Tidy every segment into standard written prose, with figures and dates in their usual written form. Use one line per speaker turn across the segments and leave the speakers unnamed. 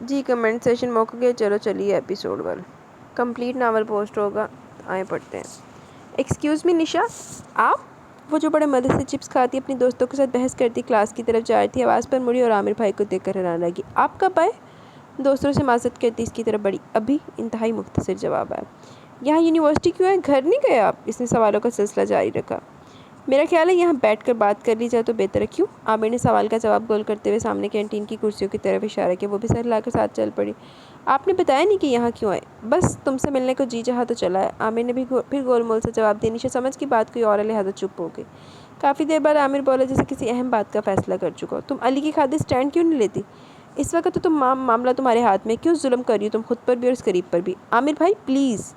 جی comment session موقع گیا، چلو چلیے ایپیسوڈ 1 کمپلیٹ ناول پوسٹ ہوگا، آئیں پڑھتے ہیں۔ ایکسکیوز می نشا، آپ؟ وہ جو بڑے مزے سے چپس کھاتی اپنی دوستوں کے ساتھ بحث کرتی کلاس کی طرف جا رہی تھی، آواز پر مڑی اور عامر بھائی کو دیکھ کر حیران رہ گئی۔ آپ کب آئے؟ دوستوں سے معذرت کرتی اس کی طرف بڑی، ابھی، انتہائی مختصر جواب آیا۔ یہاں یونیورسٹی کیوں ہے، گھر نہیں گئے آپ؟ اس نے سوالوں کا سلسلہ جاری رکھا۔ میرا خیال ہے یہاں بیٹھ کر بات کر لی جائے تو بہتر ہے۔ کیوں؟ عامر نے سوال کا جواب گول کرتے ہوئے سامنے کینٹین کی کرسیوں کی طرف اشارہ کیا، وہ بھی سر ہلا کر ساتھ چل پڑی۔ آپ نے بتایا نہیں کہ یہاں کیوں آئے؟ بس تم سے ملنے کو جی چاہا تو چلا ہے، عامر نے بھی پھر گول مول سے جواب دیا۔ نشا سمجھ کی بات کوئی اور ہے لہٰذا چپ ہو گئی۔ کافی دیر بعد عامر بولا جیسے کسی اہم بات کا فیصلہ کر چکا ہو، تم علی کی خاطر سٹینڈ کیوں نہیں لیتی؟ اس وقت تو معاملہ تمہارے ہاتھ میں، کیوں ظلم کر رہی ہو تم خود پر بھی اور اس قریب پر بھی؟ عامر بھائی پلیز!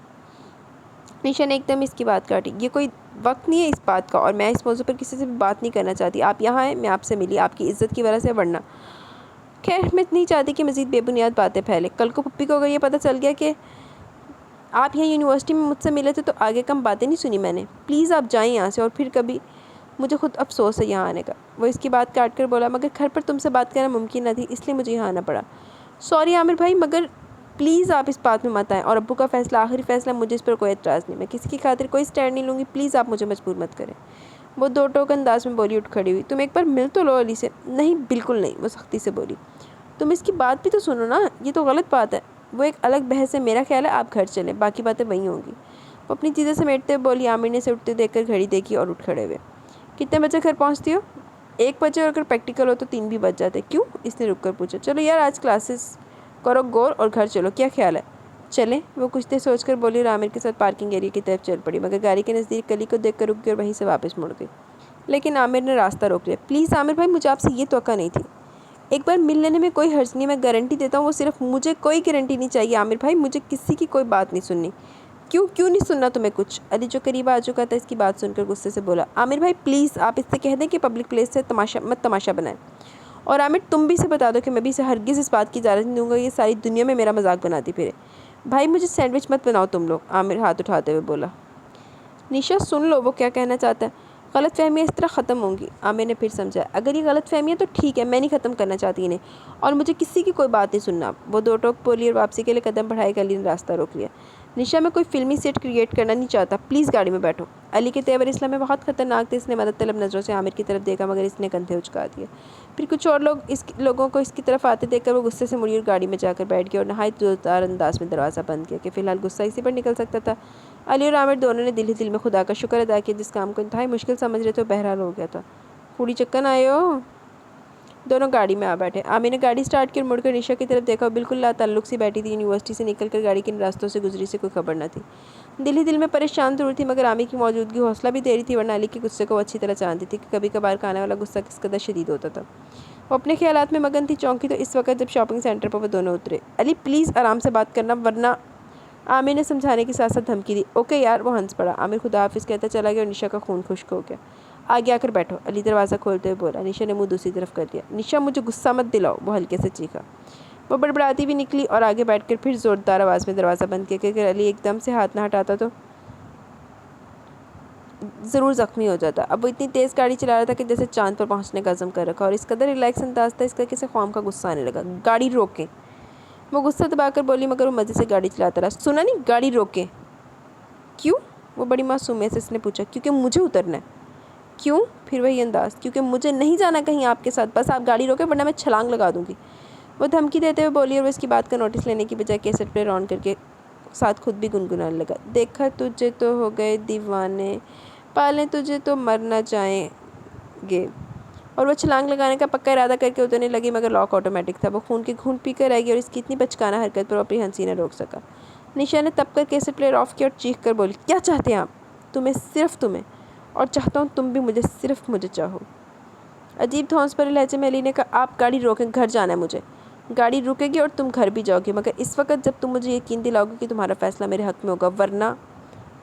نشا نے ایک دم اس کی بات کاٹی۔ یہ کوئی وقت نہیں ہے اس بات کا، اور میں اس موضوع پر کسی سے بھی بات نہیں کرنا چاہتی۔ آپ یہاں ہیں، میں آپ سے ملی آپ کی عزت کی وجہ سے، ورنہ خیر میں نہیں چاہتی کہ مزید بے بنیاد باتیں پھیلیں۔ کل کو پپی کو اگر یہ پتہ چل گیا کہ آپ یہاں یونیورسٹی میں مجھ سے ملے تھے تو آگے کم باتیں نہیں سنی میں نے۔ پلیز آپ جائیں یہاں سے، اور پھر کبھی مجھے خود افسوس ہے یہاں آنے کا۔ وہ اس کی بات کاٹ کر بولا، مگر گھر پر تم سے بات کرنا ممکن نہ تھی، اس لیے مجھے یہاں آنا پڑا۔ سوری عامر بھائی، مگر پلیز آپ اس بات میں مت آئیں، اور ابو کا فیصلہ آخری فیصلہ، مجھے اس پر کوئی اعتراض نہیں، میں کسی کی خاطر کوئی سٹینڈ نہیں لوں گی، پلیز آپ مجھے مجبور مت کریں۔ وہ دو ٹوک انداز میں بولی، اٹھ کھڑی ہوئی۔ تم ایک بار مل تو لو علی سے۔ نہیں بالکل نہیں، وہ سختی سے بولی۔ تم اس کی بات بھی تو سنو نا، یہ تو غلط بات ہے۔ وہ ایک الگ بحث ہے، میرا خیال ہے آپ گھر چلیں، باقی باتیں وہیں ہوں گی۔ وہ اپنی چیزیں سمیٹتے ہوئے بولی۔ عامر نے اسے اٹھتے دیکھ کر گھڑی دیکھی اور اٹھ کھڑے ہوئے۔ کتنے بجے گھر پہنچتی ہو؟ 1 بجے، اور اگر پریکٹیکل ہو تو 3 بھی بج جاتے۔ کیوں؟ اس نے رک کر پوچھا۔ چلو یار آج کلاسز کرو غور اور گھر چلو، کیا خیال ہے؟ چلیں؟ وہ کچھ دیر سوچ کر بولی اور عامر کے ساتھ پارکنگ ایریا کی طرف چل پڑی، مگر گاڑی کے نزدیک گلی کو دیکھ کر رک گئی اور وہیں سے واپس مڑ گئی۔ لیکن عامر نے راستہ روک لیا۔ پلیز عامر بھائی، مجھے آپ سے یہ توقع نہیں تھی۔ ایک بار مل لینے میں کوئی حرج نہیں، میں گارنٹی دیتا ہوں، وہ صرف مجھے کوئی گارنٹی نہیں چاہیے عامر بھائی، مجھے کسی کی کوئی بات نہیں سننی۔ کیوں نہیں سننا تمہیں کچھ؟ علی جو قریب آ چکا تھا اس کی بات سن کر غصے سے بولا۔ عامر بھائی پلیز آپ اس سے کہہ دیں کہ پبلک پلیس سے تماشا بنائیں، اور عامر تم بھی اسے بتا دو کہ میں بھی اسے ہرگز اس بات کی اجازت نہیں دوں گا یہ ساری دنیا میں میرا مذاق بناتی پھرے۔ بھائی مجھے سینڈوچ مت بناؤ تم لوگ، عامر ہاتھ اٹھاتے ہوئے بولا۔ نشا سن لو وہ کیا کہنا چاہتا ہے، غلط فہمیاں اس طرح ختم ہوں گی۔ عامر نے پھر سمجھا، اگر یہ غلط فہمی ہے تو ٹھیک ہے، میں نہیں ختم کرنا چاہتی انہیں، اور مجھے کسی کی کوئی بات نہیں سننا۔ وہ دو ٹوک بولی اور واپسی کے لیے قدم بڑھائے گا، علی نے راستہ روک لیا۔ نشا میں کوئی فلمی سیٹ کریٹ کرنا نہیں چاہتا، پلیز گاڑی میں بیٹھو۔ علی کے تیور اسلام میں بہت خطرناک تھے، اس نے مدد طلب نظروں سے عامر کی طرف دیکھا، مگر اس نے کندھے اچکا دیے۔ پھر کچھ اور لوگوں کو اس کی طرف آتے دیکھ کر وہ غصے سے مڑی اور گاڑی میں جا کر بیٹھ گیا اور نہایت زوردار انداز میں دروازہ بند کیا کہ فی الحال غصہ اسی پر نکل سکتا تھا۔ علی اور عامر دونوں نے دل ہی دل میں خدا کا شکر ادا کیا، جس کام کو انتہائی مشکل سمجھ رہے تھے وہ بہرحال ہو گیا تھا۔ کوڑی چکن آئے ہو؟ دونوں گاڑی میں آ بیٹھے۔ عامر نے گاڑی سٹارٹ کی اور مڑ کر نشا کی طرف دیکھا، وہ بالکل لا تعلق سی بیٹھی تھی، یونیورسٹی سے نکل کر گاڑی کن راستوں سے گزری سے کوئی خبر نہ تھی۔ دل ہی دل میں پریشان ضرور تھی، مگر عامر کی موجودگی حوصلہ بھی دے رہی تھی، ورنہ علی کے غصے کو وہ اچھی طرح جانتی تھی کہ کبھی کبھار کا آنے والا غصہ کس قدر شدید ہوتا تھا۔ وہ اپنے خیالات میں مگن تھی، چونکی تو اس وقت جب شاپنگ سینٹر پر وہ دونوں اترے۔ علی پلیز آرام سے بات کرنا، ورنہ عامر نے سمجھانے کے ساتھ ساتھ دھمکی دی۔ اوکے یار، وہ ہنس پڑا۔ عامر خدا حافظ کہتا چلا گیا اور نشا کا خون خشک ہو گیا۔ آگے آ کر بیٹھو، علی دروازہ کھولتے ہوئے بولا۔ نشا نے منہ دوسری طرف کر دیا۔ نشا مجھے غصہ مت دلاؤ، وہ ہلکے سے چیخا۔ وہ بڑبڑاتی بھی نکلی اور آگے بیٹھ کر پھر زوردار آواز میں دروازہ بند کیا کہ اگر علی ایک دم سے ہاتھ نہ ہٹاتا تو ضرور زخمی ہو جاتا۔ اب وہ اتنی تیز گاڑی چلا رہا تھا کہ جیسے چاند پر پہنچنے کا عزم کر رکھا، اور اس قدر ریلیکس انداز تھا اس کا کہ اسے قوم کا غصہ آنے لگا۔ گاڑی روکیں، وہ غصہ دبا کر بولی، مگر وہ مزے سے گاڑی چلاتا رہا۔ سنا نہیں، گاڑی روکیں۔ کیوں؟ وہ بڑی معصومیت سے اس نے پوچھا۔ کیونکہ مجھے اترنا ہے۔ کیوں؟ پھر وہی انداز، کیونکہ مجھے نہیں جانا کہیں آپ کے ساتھ، بس آپ گاڑی روکیں ورنہ میں چھلانگ لگا دوں گی، وہ دھمکی دیتے ہوئے بولی، اور وہ اس کی بات کا نوٹس لینے کی بجائے کیسٹ پلیئر آن کر کے ساتھ خود بھی گنگنانے لگا۔ دیکھا تجھے تو ہو گئے دیوانے، پالیں تجھے تو مر نہ جائیں گے، اور وہ چھلانگ لگانے کا پکا ارادہ کر کے اترنے لگی، مگر لاک آٹومیٹک تھا۔ وہ خون کے گھونٹ پی کر رہ گئی اور اس کی اتنی بچکانہ حرکت پر وہ اپنی ہنسی نہ روک سکا۔ نشا نے تب کر کیسٹ پلیئر آف کیا اور چیخ کر بولی، کیا چاہتے ہیں آپ؟ تمہیں، صرف تمہیں، اور چاہتا ہوں تم بھی مجھے، صرف مجھے چاہو۔ عجیب دھونس بھرے لہجے میں علی نے کہا، آپ گاڑی روکیں، گھر جانا ہے مجھے۔ گاڑی رکے گی اور تم گھر بھی جاؤ گی، مگر اس وقت جب تم مجھے یقین دلاؤ گے کہ تمہارا فیصلہ میرے حق میں ہوگا، ورنہ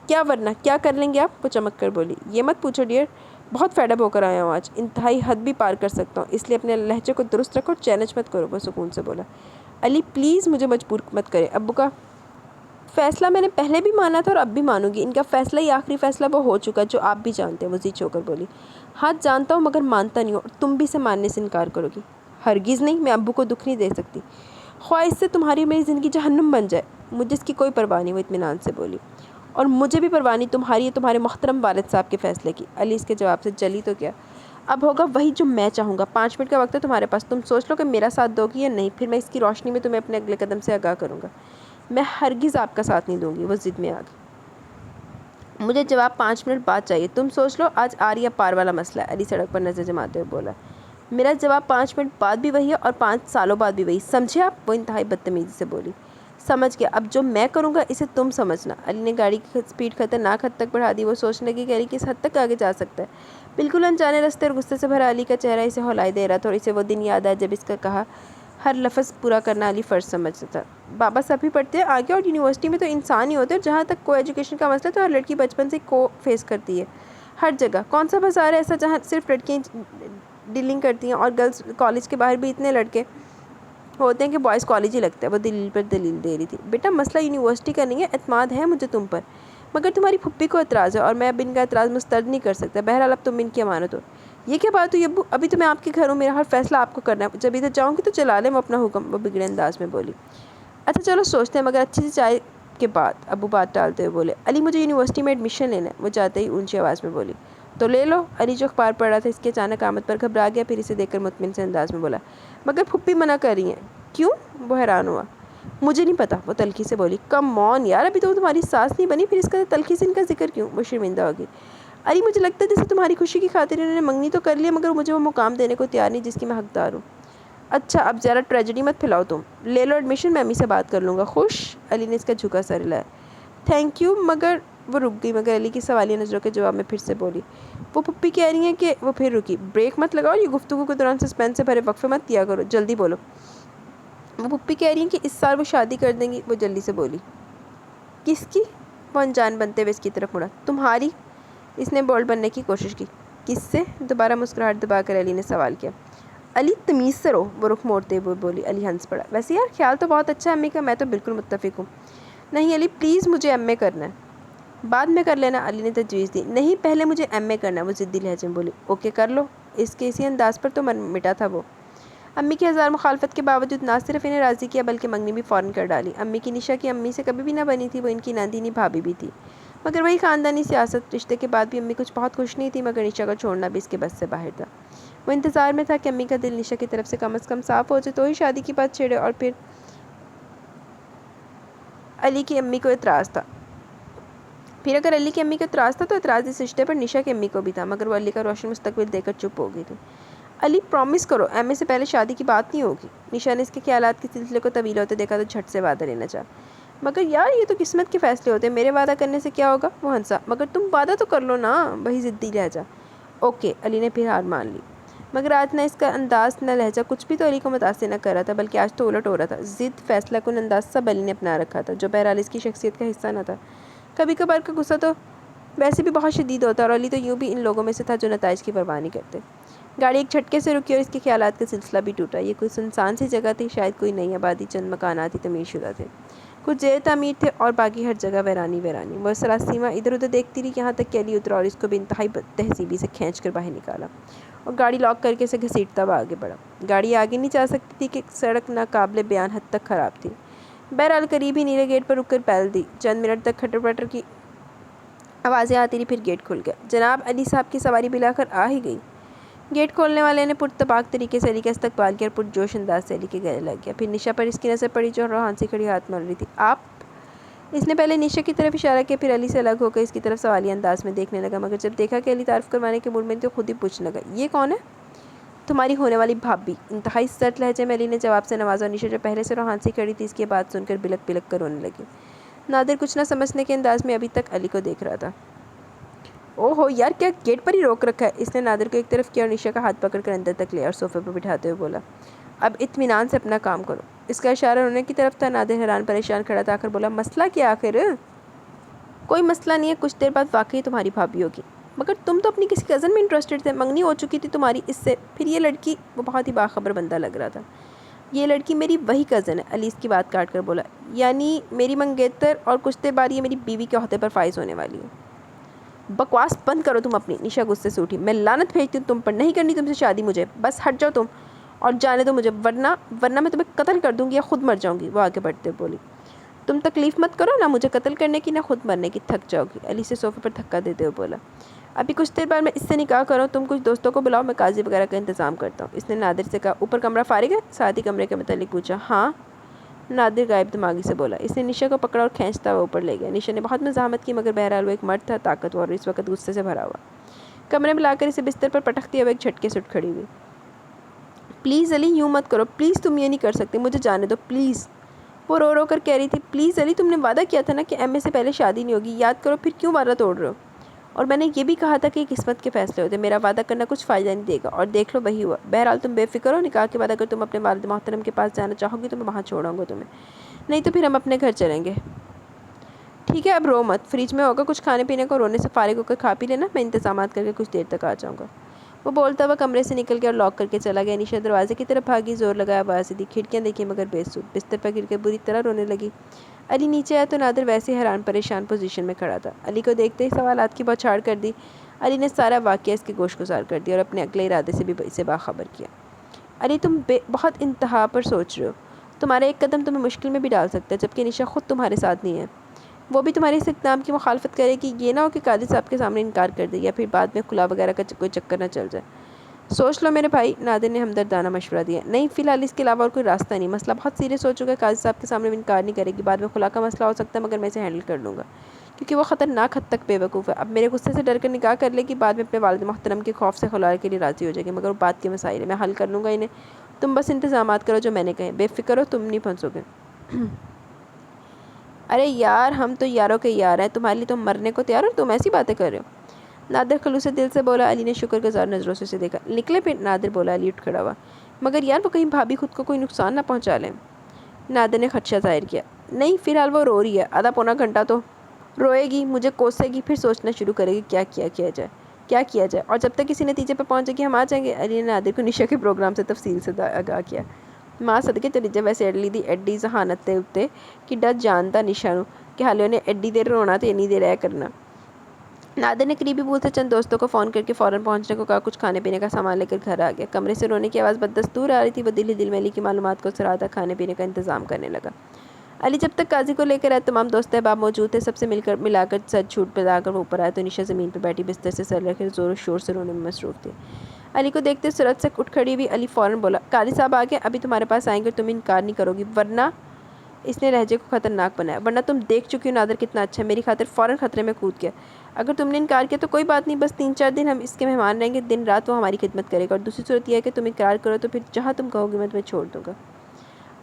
کیا کر لیں گے آپ؟ وہ چمک کر بولی۔ یہ مت پوچھو ڈیئر، بہت فیڈ اپ ہو کر آیا ہوں آج، انتہائی حد بھی پار کر سکتا ہوں، اس لیے اپنے لہجے کو درست رکھو اور چیلنج مت کرو، وہ سکون سے بولا۔ علی پلیز مجھے مجبور مت کرے، ابو کا فیصلہ میں نے پہلے بھی مانا تھا اور اب بھی مانوں گی، ان کا فیصلہ ہی آخری فیصلہ وہ ہو چکا جو آپ بھی جانتے ہیں، وہ ضد ہو کر بولی۔ ہاں جانتا ہوں، مگر مانتا نہیں ہوں، اور تم بھی اسے ماننے سے انکار کرو گی۔ ہرگز نہیں، میں ابو کو دکھ نہیں دے سکتی۔ خواہ اس سے تمہاری میری زندگی جہنم بن جائے، مجھے اس کی کوئی پرواہ نہیں، وہ اطمینان سے بولی۔ اور مجھے بھی پرواہ نہیں تمہاری یا تمہارے محترم والد صاحب کے فیصلے کی۔ علی اس کے جواب سے جلی تو کیا، اب ہوگا وہی جو میں چاہوں گا۔ 5 منٹ کا وقت ہے تمہارے پاس، تم سوچ لو کہ میرا ساتھ دو گی یا نہیں، پھر میں اس کی روشنی میں تمہیں اپنے اگلے قدم سے آگاہ کروں گا۔ میں ہرگز آپ کا ساتھ نہیں دوں گی، وہ ضد میں آ گئی۔ مجھے جواب 5 منٹ بعد چاہیے، تم سوچ لو، آج آر یا پار والا مسئلہ ہے۔ علی سڑک پر نظر جماتے ہوئے بولا، میرا جواب 5 منٹ بعد بھی وہی ہے اور 5 سالوں بعد بھی وہی، سمجھے آپ؟ وہ انتہائی بدتمیزی سے بولی۔ سمجھ گیا، اب جو میں کروں گا اسے تم سمجھنا۔ علی نے گاڑی کی سپیڈ خطرناک حد تک بڑھا دی۔ وہ سوچنے لگی کہ علی کس حد تک آگے جا سکتا ہے۔ بالکل انجانے راستے اور غصے سے بھرا علی کا چہرہ اسے ہلائی دے رہا تھا، اور اسے وہ دن یاد آیا جب اس کا کہا ہر لفظ پورا کرنا علی فرض سمجھتا تھا۔ بابا سبھی پڑھتے ہیں آگے، اور یونیورسٹی میں تو انسان ہی ہوتے ہیں، اور جہاں تک کو ایجوکیشن کا مسئلہ تو ہر لڑکی بچپن سے کو فیس کرتی ہے، ہر جگہ۔ کون سا بازار ہے ایسا جہاں صرف لڑکیاں ڈیلنگ کرتی ہیں، اور گرلز کالج کے باہر بھی اتنے لڑکے ہوتے ہیں کہ بوائز کالج ہی لگتا ہے۔ وہ دلیل پر دلیل دے رہی تھی۔ بیٹا مسئلہ یونیورسٹی کا نہیں ہے، اعتماد ہے مجھے تم پر، مگر تمہاری پھپھی کو اعتراض ہے اور میں اب ان کا اعتراض مسترد نہیں کر سکتا۔ بہرحال اب تم ان کی امانت ہو۔ یہ کیا بات ہوئی ابو، ابھی تو میں آپ کے گھر ہوں، میرا ہر فیصلہ آپ کو کرنا ہے، جب ادھر جاؤں گی تو چلا لیں وہ اپنا حکم، وہ بگڑے انداز میں بولی۔ اچھا چلو سوچتے ہیں، مگر اچھی سی چائے کے بعد، ابو بات ٹالتے ہوئے بولے۔ علی مجھے یونیورسٹی میں ایڈمیشن لینا ہے، وہ جاتے ہی اونچی آواز میں بولی۔ تو لے لو۔ علی جو اخبار پڑھ رہا تھا اس کی اچانک آمد پر گھبرا گیا، پھر اسے دیکھ کر مطمئن سے انداز میں بولا، مگر پھپھی منع کر رہی ہیں۔ کیوں؟ وہ حیران ہوا۔ مجھے نہیں پتا، وہ تلخی سے بولی۔ کم آن یار، ابھی تو تمہاری ساس نہیں بنی، پھر اس کا تلخی سے ان کا ذکر کیوں؟ وہ شرمندہ ہوگی۔ علی مجھے لگتا ہے جیسے تمہاری خوشی کی خاطر انہوں نے منگنی تو کر لیا، مگر مجھے وہ مقام دینے کو تیار نہیں جس کی میں حقدار ہوں۔ اچھا اب ذرا ٹریجڈی مت پھیلاؤ تم، لے لو ایڈمیشن، میں امی سے بات کر لوں گا۔ خوش؟ علی نے اس کا جھکا سر ہلایا۔ تھینک یو، مگر وہ رک گئی، مگر علی کی سوالیہ نظروں کے جواب میں پھر سے بولی۔ وہ پھپھی کہہ رہی ہیں کہ وہ پھر رکی۔ بریک مت لگاؤ، یہ گفتگو کے دوران سسپینس سے بھرے وقفے مت کیا کرو، جلدی بولو۔ وہ پھپھی کہہ رہی ہیں کہ اس سال وہ شادی کر دیں گی، وہ جلدی سے بولی۔ کس کی؟ وہ انجان بنتے ہوئے اس کی طرف مڑا۔ تمہاری؟ اس نے بولڈ بننے کی کوشش کی۔ کس سے؟ دوبارہ مسکراہٹ دبا کر علی نے سوال کیا۔ علی تمیز سے رہو، وہ رخ موڑتے ہوئے بولی۔ علی ہنس پڑا۔ ویسے یار خیال تو بہت اچھا ہے امی کا، میں تو بالکل متفق ہوں۔ نہیں علی پلیز، مجھے ایم اے کرنا ہے۔ بعد میں کر لینا، علی نے تجویز دی۔ نہیں پہلے مجھے ایم اے کرنا ہے، وہ ضدی لہجے میں بولی۔ اوکے کر لو۔ اس کے اسی انداز پر تو مٹا تھا وہ۔ امی کی ہزار مخالفت کے باوجود نہ صرف انہیں راضی کیا بلکہ منگنی بھی فوراً کر ڈالی۔ امی کی نشا کی امی سے کبھی بھی نہ بنی تھی، وہ ان کی ناندینی بھابھی بھی تھی، مگر وہی خاندانی سیاست۔ رشتے کے بعد بھی امی کچھ بہت خوش نہیں تھی، مگر نشا کو چھوڑنا بھی اس کے بس سے باہر تھا۔ وہ انتظار میں تھا کہ امی کا دل نشا کی طرف سے کم از کم صاف ہو جائے تو ہی شادی کی بات چھیڑے، اور پھر علی کی امی کو اعتراض تھا۔ پھر اگر علی کی امی کو اعتراض تھا تو اعتراض اس رشتے پر نشا کی امی کو بھی تھا، مگر وہ علی کا روشن مستقبل دیکھ کر چپ ہو گئی تھی۔ علی پرومس کرو ایم اے سے پہلے شادی کی بات نہیں ہوگی۔ نشا نے اس کے خیالات کے سلسلے کو طویل ہوتے دیکھا تو جھٹ سے وعدہ لینا چاہا۔ مگر یار یہ تو قسمت کے فیصلے ہوتے ہیں، میرے وعدہ کرنے سے کیا ہوگا؟ وہ ہنسا۔ مگر تم وعدہ تو کر لو نا، وہی ضدی لہجہ۔ اوکے، علی نے پھر ہار مان لی، مگر آج نہ اس کا انداز نہ لہجہ کچھ بھی تو علی کو متاثر نہ کر رہا تھا، بلکہ آج تو الٹ ہو رہا تھا۔ ضد، فیصلہ کن انداز سب علی نے اپنا رکھا تھا، جو بہرحال اس کی شخصیت کا حصہ نہ تھا۔ کبھی کبھار کا غصہ تو ویسے بھی بہت شدید ہوتا ہے، اور علی تو یوں بھی ان لوگوں میں سے تھا جو نتائج کی پرواہ نہیں کرتے۔ گاڑی ایک جھٹکے سے رکی اور اس کے خیالات کا سلسلہ بھی ٹوٹا۔ یہ کوئی سنسان سی جگہ تھی، شاید کوئی نئی آبادی، چند مکانات ہی تعمیر شدہ تھے، کچھ زیر تعمیر تھے، اور باقی ہر جگہ ویرانی ویرانی۔ وہ سراسیمہ ادھر ادھر دیکھتی رہی، یہاں تک کہ علی اترا اور اس کو بھی انتہائی تہذیبی سے کھینچ کر باہر نکالا اور گاڑی لاک کر کے اسے گھسیٹتا ہوا آگے بڑھا۔ گاڑی آگے نہیں جا سکتی تھی کہ سڑک ناقابل بیان حد تک خراب تھی۔ بہرحال قریب ہی نیلے گیٹ پر رک کر پہل دی۔ چند منٹ تک کھٹر پٹر کی آوازیں آتی رہی، پھر گیٹ کھل گیا۔ جناب علی صاحب کی سواری بلا کر آ ہی گئی۔ گیٹ کھولنے والے نے پرتپاک طریقے سے علی کا استقبال کیا اور پرجوش انداز سے علی کے گلے لگ گیا۔ پھر نشا پر اس کی نظر پڑی جو روحان سے کھڑی ہاتھ مل رہی تھی۔ آپ؟ اس نے پہلے نشا کی طرف اشارہ کیا، پھر علی سے الگ ہو کر اس کی طرف سوالیہ انداز میں دیکھنے لگا، مگر جب دیکھا کہ علی تعارف کروانے کے موڈ میں تو خود ہی پوچھنے لگا، یہ کون ہے؟ تمہاری ہونے والی بھابھی، انتہائی سرد لہجے میں علی نے جواب سے نوازا۔ نشا جو پہلے سے روحان سے کھڑی تھی اس کی بات سن کر بلک بلک کر رونے لگی۔ نادر کچھ نہ سمجھنے کے انداز میں ابھی تک علی کو دیکھ رہا تھا۔ او ہو یار، کیا گیٹ پر ہی روک رکھا ہے؟ اس نے نادر کو ایک طرف کیا اور نشا کا ہاتھ پکڑ کر اندر تک لیا اور صوفے پر بٹھاتے ہوئے بولا، اب اطمینان سے اپنا کام کرو۔ اس کا اشارہ رونے کی طرف تھا۔ نادر حیران پریشان کھڑا تھا، آخر بولا، مسئلہ کیا آخر؟ کوئی مسئلہ نہیں ہے، کچھ دیر بعد واقعی تمہاری بھابھی ہوگی۔ مگر تم تو اپنی کسی کزن میں انٹرسٹڈ تھے، منگنی ہو چکی تھی تمہاری اس سے، پھر یہ لڑکی، وہ بہت ہی باخبر بندہ لگ رہا تھا۔ یہ لڑکی میری وہی کزن ہے، علی اس کی بات کاٹ کر بولا، یعنی میری منگیتر، اور کچھ دیر بعد یہ میری بیوی کے عہدے پر فائز ہونے والی ہے۔ بکواس بند کرو تم اپنی، نشا غصے سے اٹھی۔ میں لعنت بھیجتی ہوں تم پر، نہیں کرنی تم سے شادی مجھے، بس ہٹ جاؤ تم۔ اور جانے دو مجھے، ورنہ میں تمہیں قتل کر دوں گی یا خود مر جاؤں گی۔ وہ آگے بڑھتے ہوئے بولی، تم تکلیف مت کرو، نہ مجھے قتل کرنے کی نہ خود مرنے کی، تھک جاؤ گی۔ علی سے صوفے پر دھکا دیتے ہوئے بولا، ابھی کچھ دیر بعد میں اس سے نکاح کروں، تم کچھ دوستوں کو بلاؤ، میں قاضی وغیرہ کا انتظام کرتا ہوں۔ اس نے نادر سے کہا، اوپر کمرہ فارغ ہے؟ ساتھ ہی کمرے کے متعلق پوچھا۔ ہاں، نادر غائب دماغی سے بولا۔ اس نے نشا کو پکڑا اور کھینچتا ہوا اوپر لے گیا۔ نشا نے بہت مزاحمت کی مگر بہرحال وہ ایک مرد تھا، طاقتور، اور اس وقت غصے سے بھرا ہوا۔ کمرے میں لا کر اسے بستر پر پٹکتے ہوئے ایک جھٹکے سے اٹھ کھڑی ہوئی۔ پلیز علی، یوں مت کرو، پلیز تم یہ نہیں کر سکتے، مجھے جانے دو پلیز۔ وہ رو رو کر کہہ رہی تھی، پلیز علی، تم نے وعدہ کیا تھا نا کہ ایم اے سے پہلے شادی نہیں ہوگی، یاد کرو، پھر کیوں وعدہ توڑ رہے ہو؟ اور میں نے یہ بھی کہا تھا کہ قسمت کے فیصلے ہوتے، میرا وعدہ کرنا کچھ فائدہ نہیں دے گا، اور دیکھ لو وہی ہوا۔ بہرحال تم بے فکر ہو، نکاح کے بعد اگر تم اپنے والد محترم کے پاس جانا چاہو گی تو میں وہاں چھوڑوں گا تمہیں، نہیں تو پھر ہم اپنے گھر چلیں گے۔ ٹھیک ہے، اب رو مت، فریج میں ہوگا کچھ کھانے پینے کو، رونے سے فارغ ہو کر کھا پی لینا، میں انتظامات کر کے کچھ دیر تک آ جاؤں گا۔ وہ بولتا ہوا کمرے سے نکل گیا اور لاک کر کے چلا گیا۔ نشا دروازے کی طرف بھاگی، زور لگایا، آواز دی، کھڑکیاں دیکھی مگر بے سود، بستر پر گر کے بری طرح رونے لگی۔ علی نیچے آیا تو نادر ویسے حیران پریشان پوزیشن میں کھڑا تھا۔ علی کو دیکھتے ہی سوالات کی بوچھاڑ کر دی۔ علی نے سارا واقعہ اس کے گوش گزار کر دیا اور اپنے اگلے ارادے سے بھی اسے باخبر کیا۔ علی، تم بہت انتہا پر سوچ رہے ہو، تمہارا ایک قدم تمہیں مشکل میں بھی ڈال سکتا ہے، جبکہ نشا خود تمہارے ساتھ نہیں ہے، وہ بھی تمہاری اس اقدام کی مخالفت کرے گی، یہ نہ ہو کہ قاضی صاحب کے سامنے انکار کر دے یا پھر بعد میں خلا وغیرہ کا کوئی چکر نہ چل جائے۔ سوچ لو میرے بھائی، نادر نے ہمدردانہ مشورہ دیا۔ نہیں، فی الحال اس کے علاوہ اور کوئی راستہ نہیں، مسئلہ بہت سیریس ہو چکا ہے، قاضی صاحب کے سامنے بھی انکار نہیں کرے گی، بعد میں خلا کا مسئلہ ہو سکتا ہے مگر میں اسے ہینڈل کر لوں گا، کیونکہ وہ خطرناک حد تک بے وقوف ہے۔ اب میرے غصے سے ڈر کر نکاح کر لے گی، بعد میں اپنے والد محترم کے خوف سے خلا کے لیے راضی ہو جائے گی، مگر وہ بات کے مسائل ہے، میں حل کر لوں گا انہیں، تم بس انتظامات کرو جو میں نے کہے، بے فکر ہو، تم نہیں پھنسو گے۔ ارے یار، ہم تو یاروں کے یار ہیں، تمہارے لیے تم مرنے کو تیار ہو، تم ایسی باتیں کر رہے ہو؟ نادر خلوص دل سے بولا۔ علی نے شکر گزار نظروں سے اسے دیکھا۔ نکلے پھر؟ نادر بولا۔ علی اٹھ کھڑا ہوا، مگر یار وہ کہیں بھابھی خود کو کوئی نقصان نہ پہنچا لیں۔ نادر نے خدشہ ظاہر کیا۔ نہیں، فی الحال وہ رو رہی ہے، آدھا پونا گھنٹہ تو روئے گی، مجھے کوسے گی، پھر سوچنا شروع کرے گی کیا کیا جائے، اور جب تک کسی نتیجے پر پہنچے گی ہم آ جائیں گے۔ علی نے نادر کو نشا کے پروگرام سے تفصیل سے آگاہ کیا۔ ماں صدقے چلی جا، ویسے اڈلی دی ایڈی ذہانت تے اتے کہ ڈٹ جانتا نشا نو کہ حالے انہیں ایڈی دیر رونا تے انی دیر کرنا۔ نادر نے قریبی بول سے چند دوستوں کو فون کر کے فوراً پہنچنے کو کہا، کچھ کھانے پینے کا سامان لے کر گھر آ گیا۔ کمرے سے رونے کی آواز بدستور آ رہی تھی، وہ دل ہی دل میں علی کی معلومات کو سراہتا، کھانے پینے کا انتظام کرنے لگا۔ علی جب تک قاضی کو لے کر آئے تمام دوست احباب موجود تھے، سب سے ملا کر سر چھوٹ پہ لا کر وہ اوپر آئے تو نشا زمین پہ بیٹھی بستر سے سر رکھے زور و شور سے رونے میں مصروف تھی۔ علی کو دیکھتے سرعت سے اٹھ کھڑی ہوئی۔ علی فوراً بولا، قاضی صاحب آ گئے، ابھی تمہارے پاس آئیں گے، تم انکار نہیں کرو گی، ورنہ، اس نے لہجے کو خطرناک بنایا، ورنہ تم دیکھ چکی ہو نادر کتنا اچھا ہے، میری خاطر فوراً خطرے میں کود گیا۔ اگر تم نے انکار کیا تو کوئی بات نہیں، بس 3-4 دن ہم اس کے مہمان رہیں گے، دن رات وہ ہماری خدمت کرے گا، اور دوسری صورت یہ ہے کہ تم اقرار کرو تو پھر جہاں تم کہو گی میں تمہیں چھوڑ دوں گا۔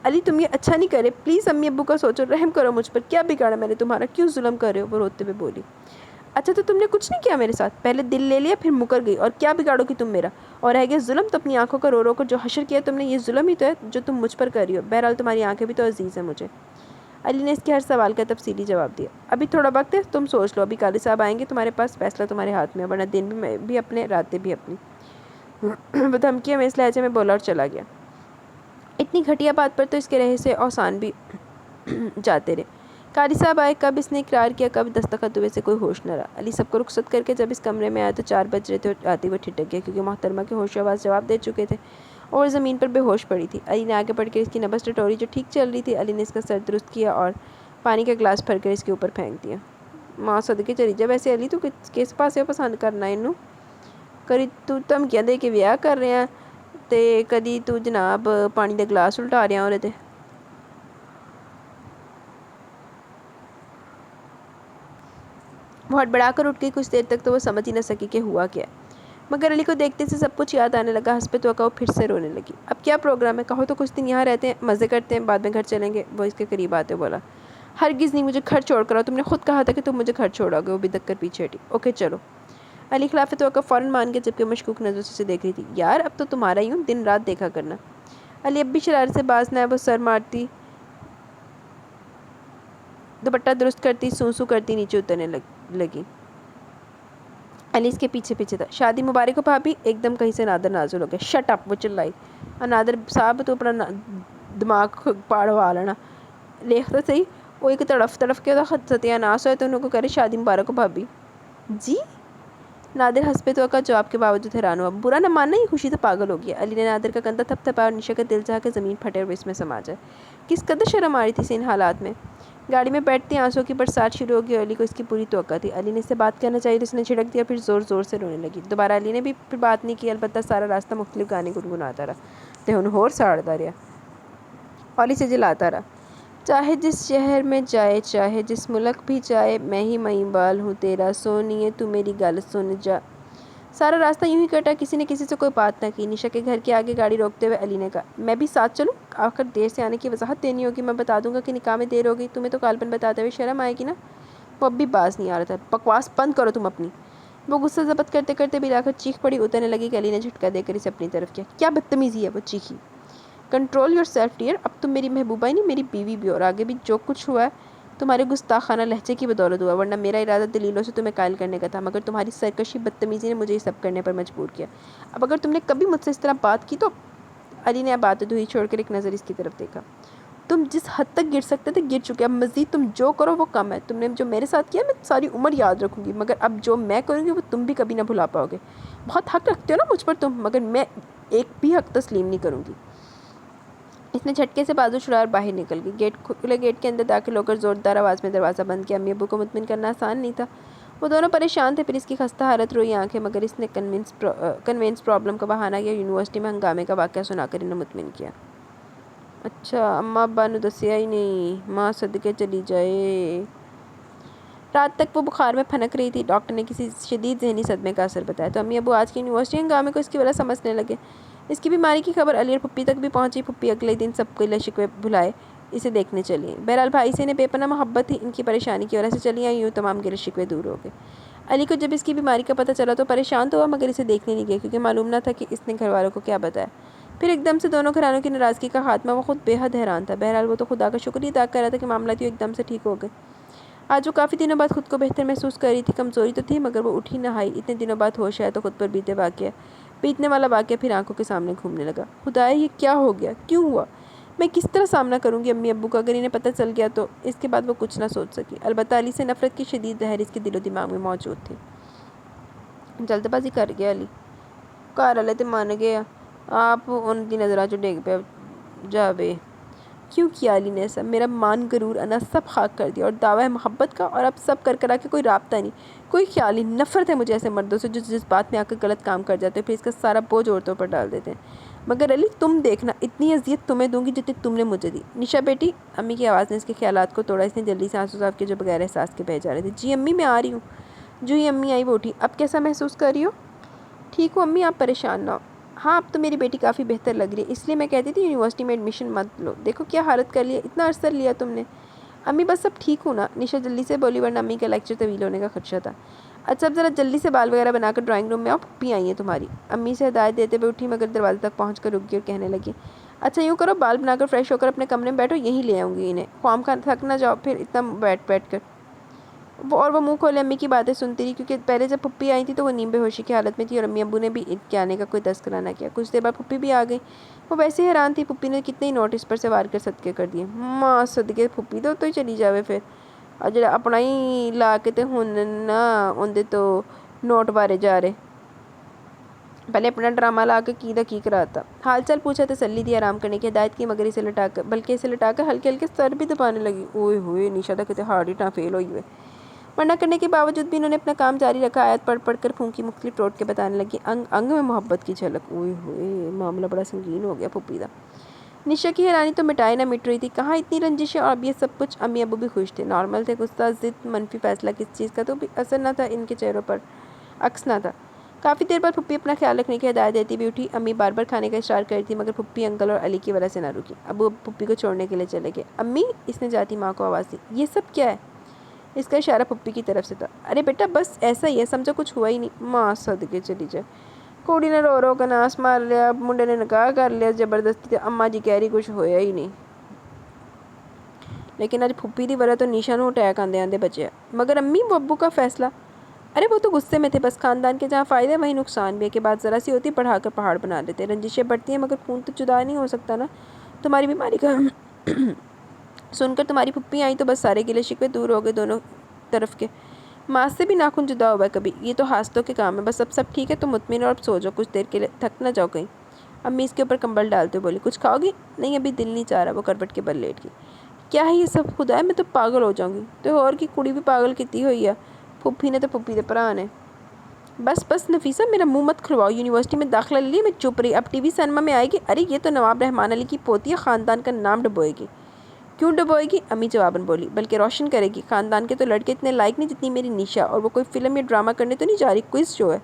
علی، تم یہ اچھا نہیں کرے، پلیز امی ابو کا سوچو، رحم کرو مجھ پر، کیا بگاڑا میں نے تمہارا، کیوں ظلم کر رہے ہو؟ وہ روتے ہوئے بولی۔ اچھا تو تم نے کچھ نہیں کیا میرے ساتھ، پہلے دل لے لیا پھر مکر گئی، اور کیا بگاڑو گی تم میرا، اور رہ گیا ظلم تو اپنی آنکھوں کا رو رو کر جو حشر کیا تم نے، یہ ظلم ہی تو ہے جو تم مجھ پر کر رہی ہو، بہرحال تمہاری آنکھیں بھی تو عزیز ہیں مجھے۔ علی نے اس کے ہر سوال کا تفصیلی جواب دیا۔ ابھی تھوڑا وقت ہے، تم سوچ لو، ابھی قاضی صاحب آئیں گے تمہارے پاس، فیصلہ تمہارے ہاتھ میں ہے، ورنہ دن بھی اپنے، راتیں بھی اپنی۔ وہ دھمکیاں میں اس لہجے میں بولا اور چلا گیا۔ اتنی گھٹیا بات پر تو اس کے رہے سے اوسان بھی جاتے رہے۔ قاضی صاحب آئے، کب اس نے اقرار کیا، کب دستخط ہوئے سے کوئی ہوش نہ رہا۔ علی سب کو رخصت کر کے جب اس کمرے میں آیا تو 4 بج رہے تھے، اور آتے ہوئے ٹھٹک گیا کیونکہ محترمہ کے ہوش و آواز جواب دے چکے تھے اور زمین پر بے ہوش پڑی تھی۔ علی نے آگے بڑھ کے اس کی نبض ٹٹوری جو ٹھیک چل رہی تھی۔ علی نے اس کا سر درست کیا اور پانی کا گلاس بھر کر اس کے اوپر پھینک دیا۔ ماں صدقے چلی جا، ویسے علی تو کس پاسے پسند کرنا انہوں، کری تو دھمکیاں دے کے ویاہ کر رہے ہیں تے کدی تو جناب پانی دا گلاس الٹا رہے ہیں اور تے وہ ہڑبڑا کر اٹھ گئی۔ کچھ دیر تک تو وہ سمجھ ہی نہ سکی کہ ہوا کیا ہے، مگر علی کو دیکھتے سے سب کچھ یاد آنے لگا۔ حسب توقع وہ پھر سے رونے لگی۔ اب کیا پروگرام ہے، کہو تو کچھ دن یہاں رہتے ہیں، مزے کرتے ہیں، بعد میں گھر چلیں گے۔ وہ اس کے قریب آتے بولا، ہرگز نہیں، مجھے گھر چھوڑ کر آؤ، تم نے خود کہا تھا کہ تم مجھے گھر چھوڑو گے۔ وہ بدک کر پیچھے ہٹی۔ اوکے چلو۔ علی خلاف توقع فوراً مان گیا، جبکہ مشکوک نظروں سے اسے دیکھ رہی تھی۔ یار اب تو تمہارا ہی ہوں، دن رات دیکھا کرنا۔ علی اب بھی شرارت سے باز نہ ہے، وہ سر مارتی، دوپٹہ درست کرتی، سو کرتی نیچے اترنے لگی۔ علی اس کے پیچھے پیچھے تھا۔ شادی مبارک ہو بھابھی۔ ایک دم کہیں سے نادر نازل ہو گیا۔ شٹ اپ، وہ چلائی۔ نادر صاحب تو اپنا دماغ پاڑوا لینا، لیخ تو صحیح، وہ ایک تڑف کے ستیہ ناس ہوئے تو انہوں کو کہہ رہے شادی مبارک ہو بھابھی۔ جی نادر ہنس تو کا جواب کے باوجود حیران ہوا۔ برا نہ ماننا، یہ خوشی تو پاگل ہو گیا۔ علی نے نادر کا کندھا تھپ تھپایا اور نشا کا دل چاہا کہ زمین پھٹے اور وہ اس میں سما جائے۔ کس قدر شرم آ رہی تھی اسے ان حالات میں۔ گاڑی میں بیٹھتے آنسوں کی برسات شروع ہو گئی اور علی کو اس کی پوری توقع تھی۔ علی نے اس سے بات کرنا چاہیے تو اس نے جھڑک دیا، پھر زور زور سے رونے لگی۔ دوبارہ علی نے بھی پھر بات نہیں کی، البتہ سارا راستہ مختلف گانے گنگناتا رہا، تہن ہور ساڑتا رہا اور اسے جلاتا رہا۔ چاہے جس شہر میں جائے، چاہے جس ملک بھی جائے، میں ہی مئیں بال ہوں تیرا، سونیے تو میری گل سن جا۔ سارا راستہ یوں ہی کٹا، کسی نے کسی سے کوئی بات نہ کی۔ نشا کے گھر کے آگے گاڑی روکتے ہوئے علی نے کہا، میں بھی ساتھ چلوں؟ آخر دیر سے آنے کی وضاحت دینی ہوگی، میں بتا دوں گا کہ نکاح میں دیر ہو گئی، تمہیں تو کالپن بتاتے ہوئے شرم آئے گی نا۔ وہ اب بھی باز نہیں آ رہا تھا۔ بکواس بند کرو تم اپنی۔ وہ غصہ ضبط کرتے کرتے بھی آخر چیخ پڑی، اترنے لگی کہ علی نے جھٹکا دے کر اسے اپنی طرف کیا۔ کیا بدتمیزی ہے، وہ چیخی۔ کنٹرول یور سیلف ڈیئر، اب تم میری محبوبہ ہی نہیں، میری بیوی بھی، اور آگے بھی جو کچھ ہوا ہے تمہارے گستاخانہ لہجے کی بدولت ہوا، ورنہ میرا ارادہ دلیلوں سے تمہیں قائل کرنے کا تھا، مگر تمہاری سرکشی بدتمیزی نے مجھے یہ سب کرنے پر مجبور کیا۔ اب اگر تم نے کبھی مجھ سے اس طرح بات کی تو… علی نے اب بات دھوئی چھوڑ کر ایک نظر اس کی طرف دیکھا۔ تم جس حد تک گر سکتے تھے گر چکے، اب مزید تم جو کرو وہ کم ہے۔ تم نے جو میرے ساتھ کیا میں ساری عمر یاد رکھوں گی، مگر اب جو میں کروں گی وہ تم بھی کبھی نہ بھلا پاؤ گے۔ بہت حق رکھتے ہو نا مجھ پر تم، مگر میں ایک بھی حق تسلیم نہیں کروں گی۔ اس نے جھٹکے سے بازو چھڑایا اور باہر نکل گئی۔ کھلے گیٹ کے اندر داخل ہو کر زوردار آواز میں دروازہ بند کیا۔ امی ابو کو مطمئن کرنا آسان نہیں تھا، وہ دونوں پریشان تھے۔ پھر اس کی خستہ حالت روئی آنکھیں، مگر اس نے کنوینس پرابلم کا بہانہ کیا، یونیورسٹی میں ہنگامے کا واقعہ سنا کر انہیں مطمئن کیا۔ اچھا اماں ابا نو دسیا ہی نہیں، ماں صدقے چلی جائے۔ رات تک وہ بخار میں پھنک رہی تھی، ڈاکٹر نے کسی شدید ذہنی صدمے کا اثر بتایا، تو امی ابو آج کے یونیورسٹی ہنگامے کو اس کی وجہ سمجھنے لگے۔ اس کی بیماری کی خبر علی اور پھپھی تک بھی پہنچی۔ پھپھی اگلے دن سب گلے شکوے بھلائے اسے دیکھنے چلی آئیں۔ بہرحال بھائی سے انہیں بے پناہ محبت تھی، ان کی پریشانی کی وجہ سے چلی آئیں، یوں تمام گلے شکوے دور ہو گئے۔ علی کو جب اس کی بیماری کا پتہ چلا تو پریشان تو ہوا، مگر اسے دیکھنے نہیں گیا، کیونکہ معلوم نہ تھا کہ اس نے گھر والوں کو کیا بتایا۔ پھر ایک دم سے دونوں گھرانوں کی ناراضگی کا خاتمہ، وہ خود بے حد حیران تھا۔ بہرحال وہ تو خدا کا شکر ہی ادا کر رہا تھا کہ معاملات یوں ایک دم سے ٹھیک ہو گئے۔ آج وہ کافی دنوں بعد خود کو بہتر محسوس کر رہی تھی۔ کمزوری تو تھی، مگر وہ اٹھی نہائی۔ اتنے دنوں بعد ہوش آیا تو خود پر بیتنے والا واقعہ پھر آنکھوں کے سامنے گھومنے لگا۔ خدایا یہ کیا ہو گیا، کیوں ہوا؟ میں کس طرح سامنا کروں گی امی ابو کا اگر انہیں پتہ چل گیا تو؟ اس کے بعد وہ کچھ نہ سوچ سکی۔ البتہ علی سے نفرت کی شدید لہر اس کے دل و دماغ میں موجود تھی۔ جلد بازی کر گیا علی، گھر والے تو مان گیا، آپ ان کی نظروں چ ڈگ پہ جاوے۔ کیوں کیا علی نے ایسا؟ میرا مان غرور انا سب خاک کر دیا، اور دعویٰ محبت کا، اور اب سب کر کے کوئی رابطہ نہیں، کوئی خیال نہیں۔ نفرت ہے مجھے ایسے مردوں سے جو جس بات میں آ کر غلط کام کر جاتے ہیں پھر اس کا سارا بوجھ عورتوں پر ڈال دیتے ہیں۔ مگر علی تم دیکھنا، اتنی اذیت تمہیں دوں گی جتنی تم نے مجھے دی۔ نشا بیٹی، امی کی آواز نے اس کے خیالات کو توڑا۔ اس نے جلدی سے آنسو صاف کیے جو بغیر احساس کے بہہ جا رہے تھے۔ جی امی میں آ رہی ہوں۔ جو ہی امی آئی وہ اٹھی۔ اب کیسا محسوس کر رہی ہو؟ ٹھیک ہوں امی، آپ پریشان نہ ہو۔ ہاں اب تو میری بیٹی کافی بہتر لگ رہی ہے، اس لیے میں کہتی تھی یونیورسٹی میں ایڈمیشن مت لو، دیکھو کیا حالت کر لیا، اتنا عرصہ لیا تم نے۔ امی بس اب ٹھیک ہوں نا، نشا جلدی سے بولی، ورنہ امی کا لیکچر طویل ہونے کا خدشہ تھا۔ اچھا اب ذرا جلدی سے بال وغیرہ بنا کر ڈرائنگ روم میں آؤ، پھپھی آئی ہیں تمہاری۔ امی سے ہدایت دیتے ہوئے اٹھی، مگر دروازے تک پہنچ کر رک گئی اور کہنے لگی، اچھا یوں کرو، بال بنا کر فریش ہو کر اپنے کمرے میں بیٹھو، یہیں لے آؤں گی انہیں، خواہ مخواہ تھک نہ جاؤ پھر اتنا بیٹھ کر۔ وہ منہ کھولے امی کی باتیں سنتی رہی، کیونکہ پہلے جب پھپھی آئی تھی تو وہ نیم بے ہوشی کی حالت میں تھی، اور امی ابو نے بھی ان کے آنے کا کوئی تذکرہ نہ کیا۔ کچھ دیر بعد پھپھی بھی آ گئی، وہ ویسے ہی حیران تھی، پھپھی نے کتنے ہی نوٹ اس پر سے وار کر صدقے کر دیے۔ ماں صدقے پھپھی تو ہی چلی جاوے پھر، اور جڑا اپنا ہی لا کے تے ہن نا اندے تو نوٹ وارے جا رہے، پہلے اپنا ڈرامہ لا کے کی دا کی کراتا۔ حال چال پوچھا، تسلی دی، آرام کرنے کی ہدایت کی، مگر اسے لٹا کر ہلکے ہلکے سر بھی دبانے لگی۔ اوئے ہوئے، نشا تو کتے ہارڈ ہی فیل ہوئی ہوئے۔ منع کرنے کے باوجود بھی انہوں نے اپنا کام جاری رکھا، آیت پڑھ کر پھونکی، مختلف ٹوٹکے بتانے لگی، انگ انگ میں محبت کی جھلک۔ اوئے ہوئے، معاملہ بڑا سنگین ہو گیا پھپھی دا۔ نشا کی حیرانی تو مٹائے نہ مٹ رہی تھی، کہاں اتنی رنجشیں اور اب یہ سب کچھ۔ امی ابو بھی خوش تھے، نارمل تھے، غصہ، ضد، منفی فیصلہ کس چیز کا تو بھی اثر نہ تھا ان کے چہروں پر، عکس نہ تھا۔ کافی دیر بعد پھپھی اپنا خیال رکھنے کی ہدایت دیتی بھی اٹھی۔ امی بار بار کھانے کا اشارہ کر رہی تھی، مگر پھپھی انکل اور علی کی وجہ سے نہ رکی۔ ابو پھپھی کو چھوڑنے کے لیے چلے گئے۔ امی، اس نے جاتی ماں کو آواز دی، یہ سب کیا ہے؟ اس کا اشارہ پھپھی کی طرف سے تھا۔ ارے بیٹا بس ایسا ہی ہے، سمجھو کچھ ہوا ہی نہیں۔ ماں صدقے چلی جائے، کوڑی نے رو کے ناس مار لیا، منڈے نے نکاح کر لیا زبردستی، اماں جی کہہ رہی کچھ ہویا ہی نہیں۔ لیکن آج پھپھی دی وجہ تو نشا نو اٹیک آندے بچیا۔ مگر امی، وہ ابو کا فیصلہ؟ ارے وہ تو غصے میں تھے، بس خاندان کے جہاں فائدے وہیں نقصان بھی ہے، کہ بات ذرا سی ہوتی بڑھا کر پہاڑ بنا دیتے۔ رنجشیں بڑھتی ہیں مگر خون تو جدا نہیں ہو سکتا نا۔ تمہاری بیماری کا سن کر تمہاری پھپھی آئی تو بس سارے گلے شکوے دور ہو گئے دونوں طرف کے۔ ماں سے بھی ناخن جدا ہوا ہے کبھی؟ یہ تو ہاستوں کے کام ہے۔ بس اب سب ٹھیک ہے، تم مطمئن اور اب سو جاؤ، کچھ دیر کے لیے تھک نہ جاؤ کہیں۔ امی اس کے اوپر کمبل ڈالتے بولی، کچھ کھاؤ گی؟ نہیں ابھی دل نہیں چاہ رہا۔ وہ کروٹ کے بل لیٹ گئی۔ کیا ہے یہ سب خدا ہے، میں تو پاگل ہو جاؤں گی۔ تو اور کی کڑی بھی پاگل کیتی ہوئی ہے، پھپھی نے تو پھپھی دے پرا نے۔ بس بس نفیسہ میرا منہ مت کھلواؤ، یونیورسٹی میں داخلہ لے لی، میں چپ رہی۔ اب ٹی وی سینما میں آئے گی؟ ارے یہ تو نواب رحمان علی کی پوتی ہے، خاندان کا نام ڈبوئے گی۔ کیوں ڈبوئے گی؟ امی جواباً بولی، بلکہ روشن کرے گی۔ خاندان کے تو لڑکے اتنے لائق نہیں جتنی میری نشا، اور وہ کوئی فلم یا ڈرامہ کرنے تو نہیں جا رہی، کوئز شو ہے۔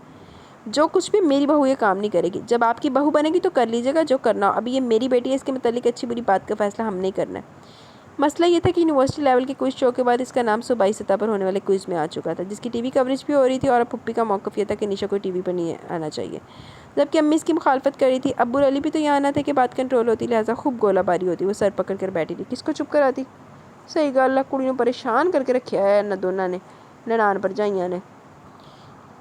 جو کچھ بھی میری بہو یہ کام نہیں کرے گی۔ جب آپ کی بہو بنے گی تو کر لیجیے گا جو کرنا ہو، ابھی یہ میری بیٹی ہے، اس کے متعلق اچھی بری بات کا فیصلہ ہم نہیں کرنا ہے۔ مسئلہ یہ تھا کہ یونیورسٹی لیول کے کوئز شو کے بعد اس کا نام صوبائی سطح پر ہونے والے کوئز میں آ چکا تھا، جس کی ٹی وی کوریج بھی ہو رہی تھی، اور اب پھپھی کا موقف یہ تھا کہ نشا کو ٹی وی پر نہیں آنا چاہیے، جبکہ امی اس کی مخالفت کر رہی تھی۔ ابو اور علی بھی تو یہاں نہ تھے کہ بات کنٹرول ہوتی، لہٰذا خوب گولہ باری ہوتی۔ وہ سر پکڑ کر بیٹھی تھی، کس کو چپ کراتی؟ صحیح گا، اللہ کڑیوں پریشان کر کے رکھیا ہے نہ دونوں نے، ننان بھرجائیاں نے،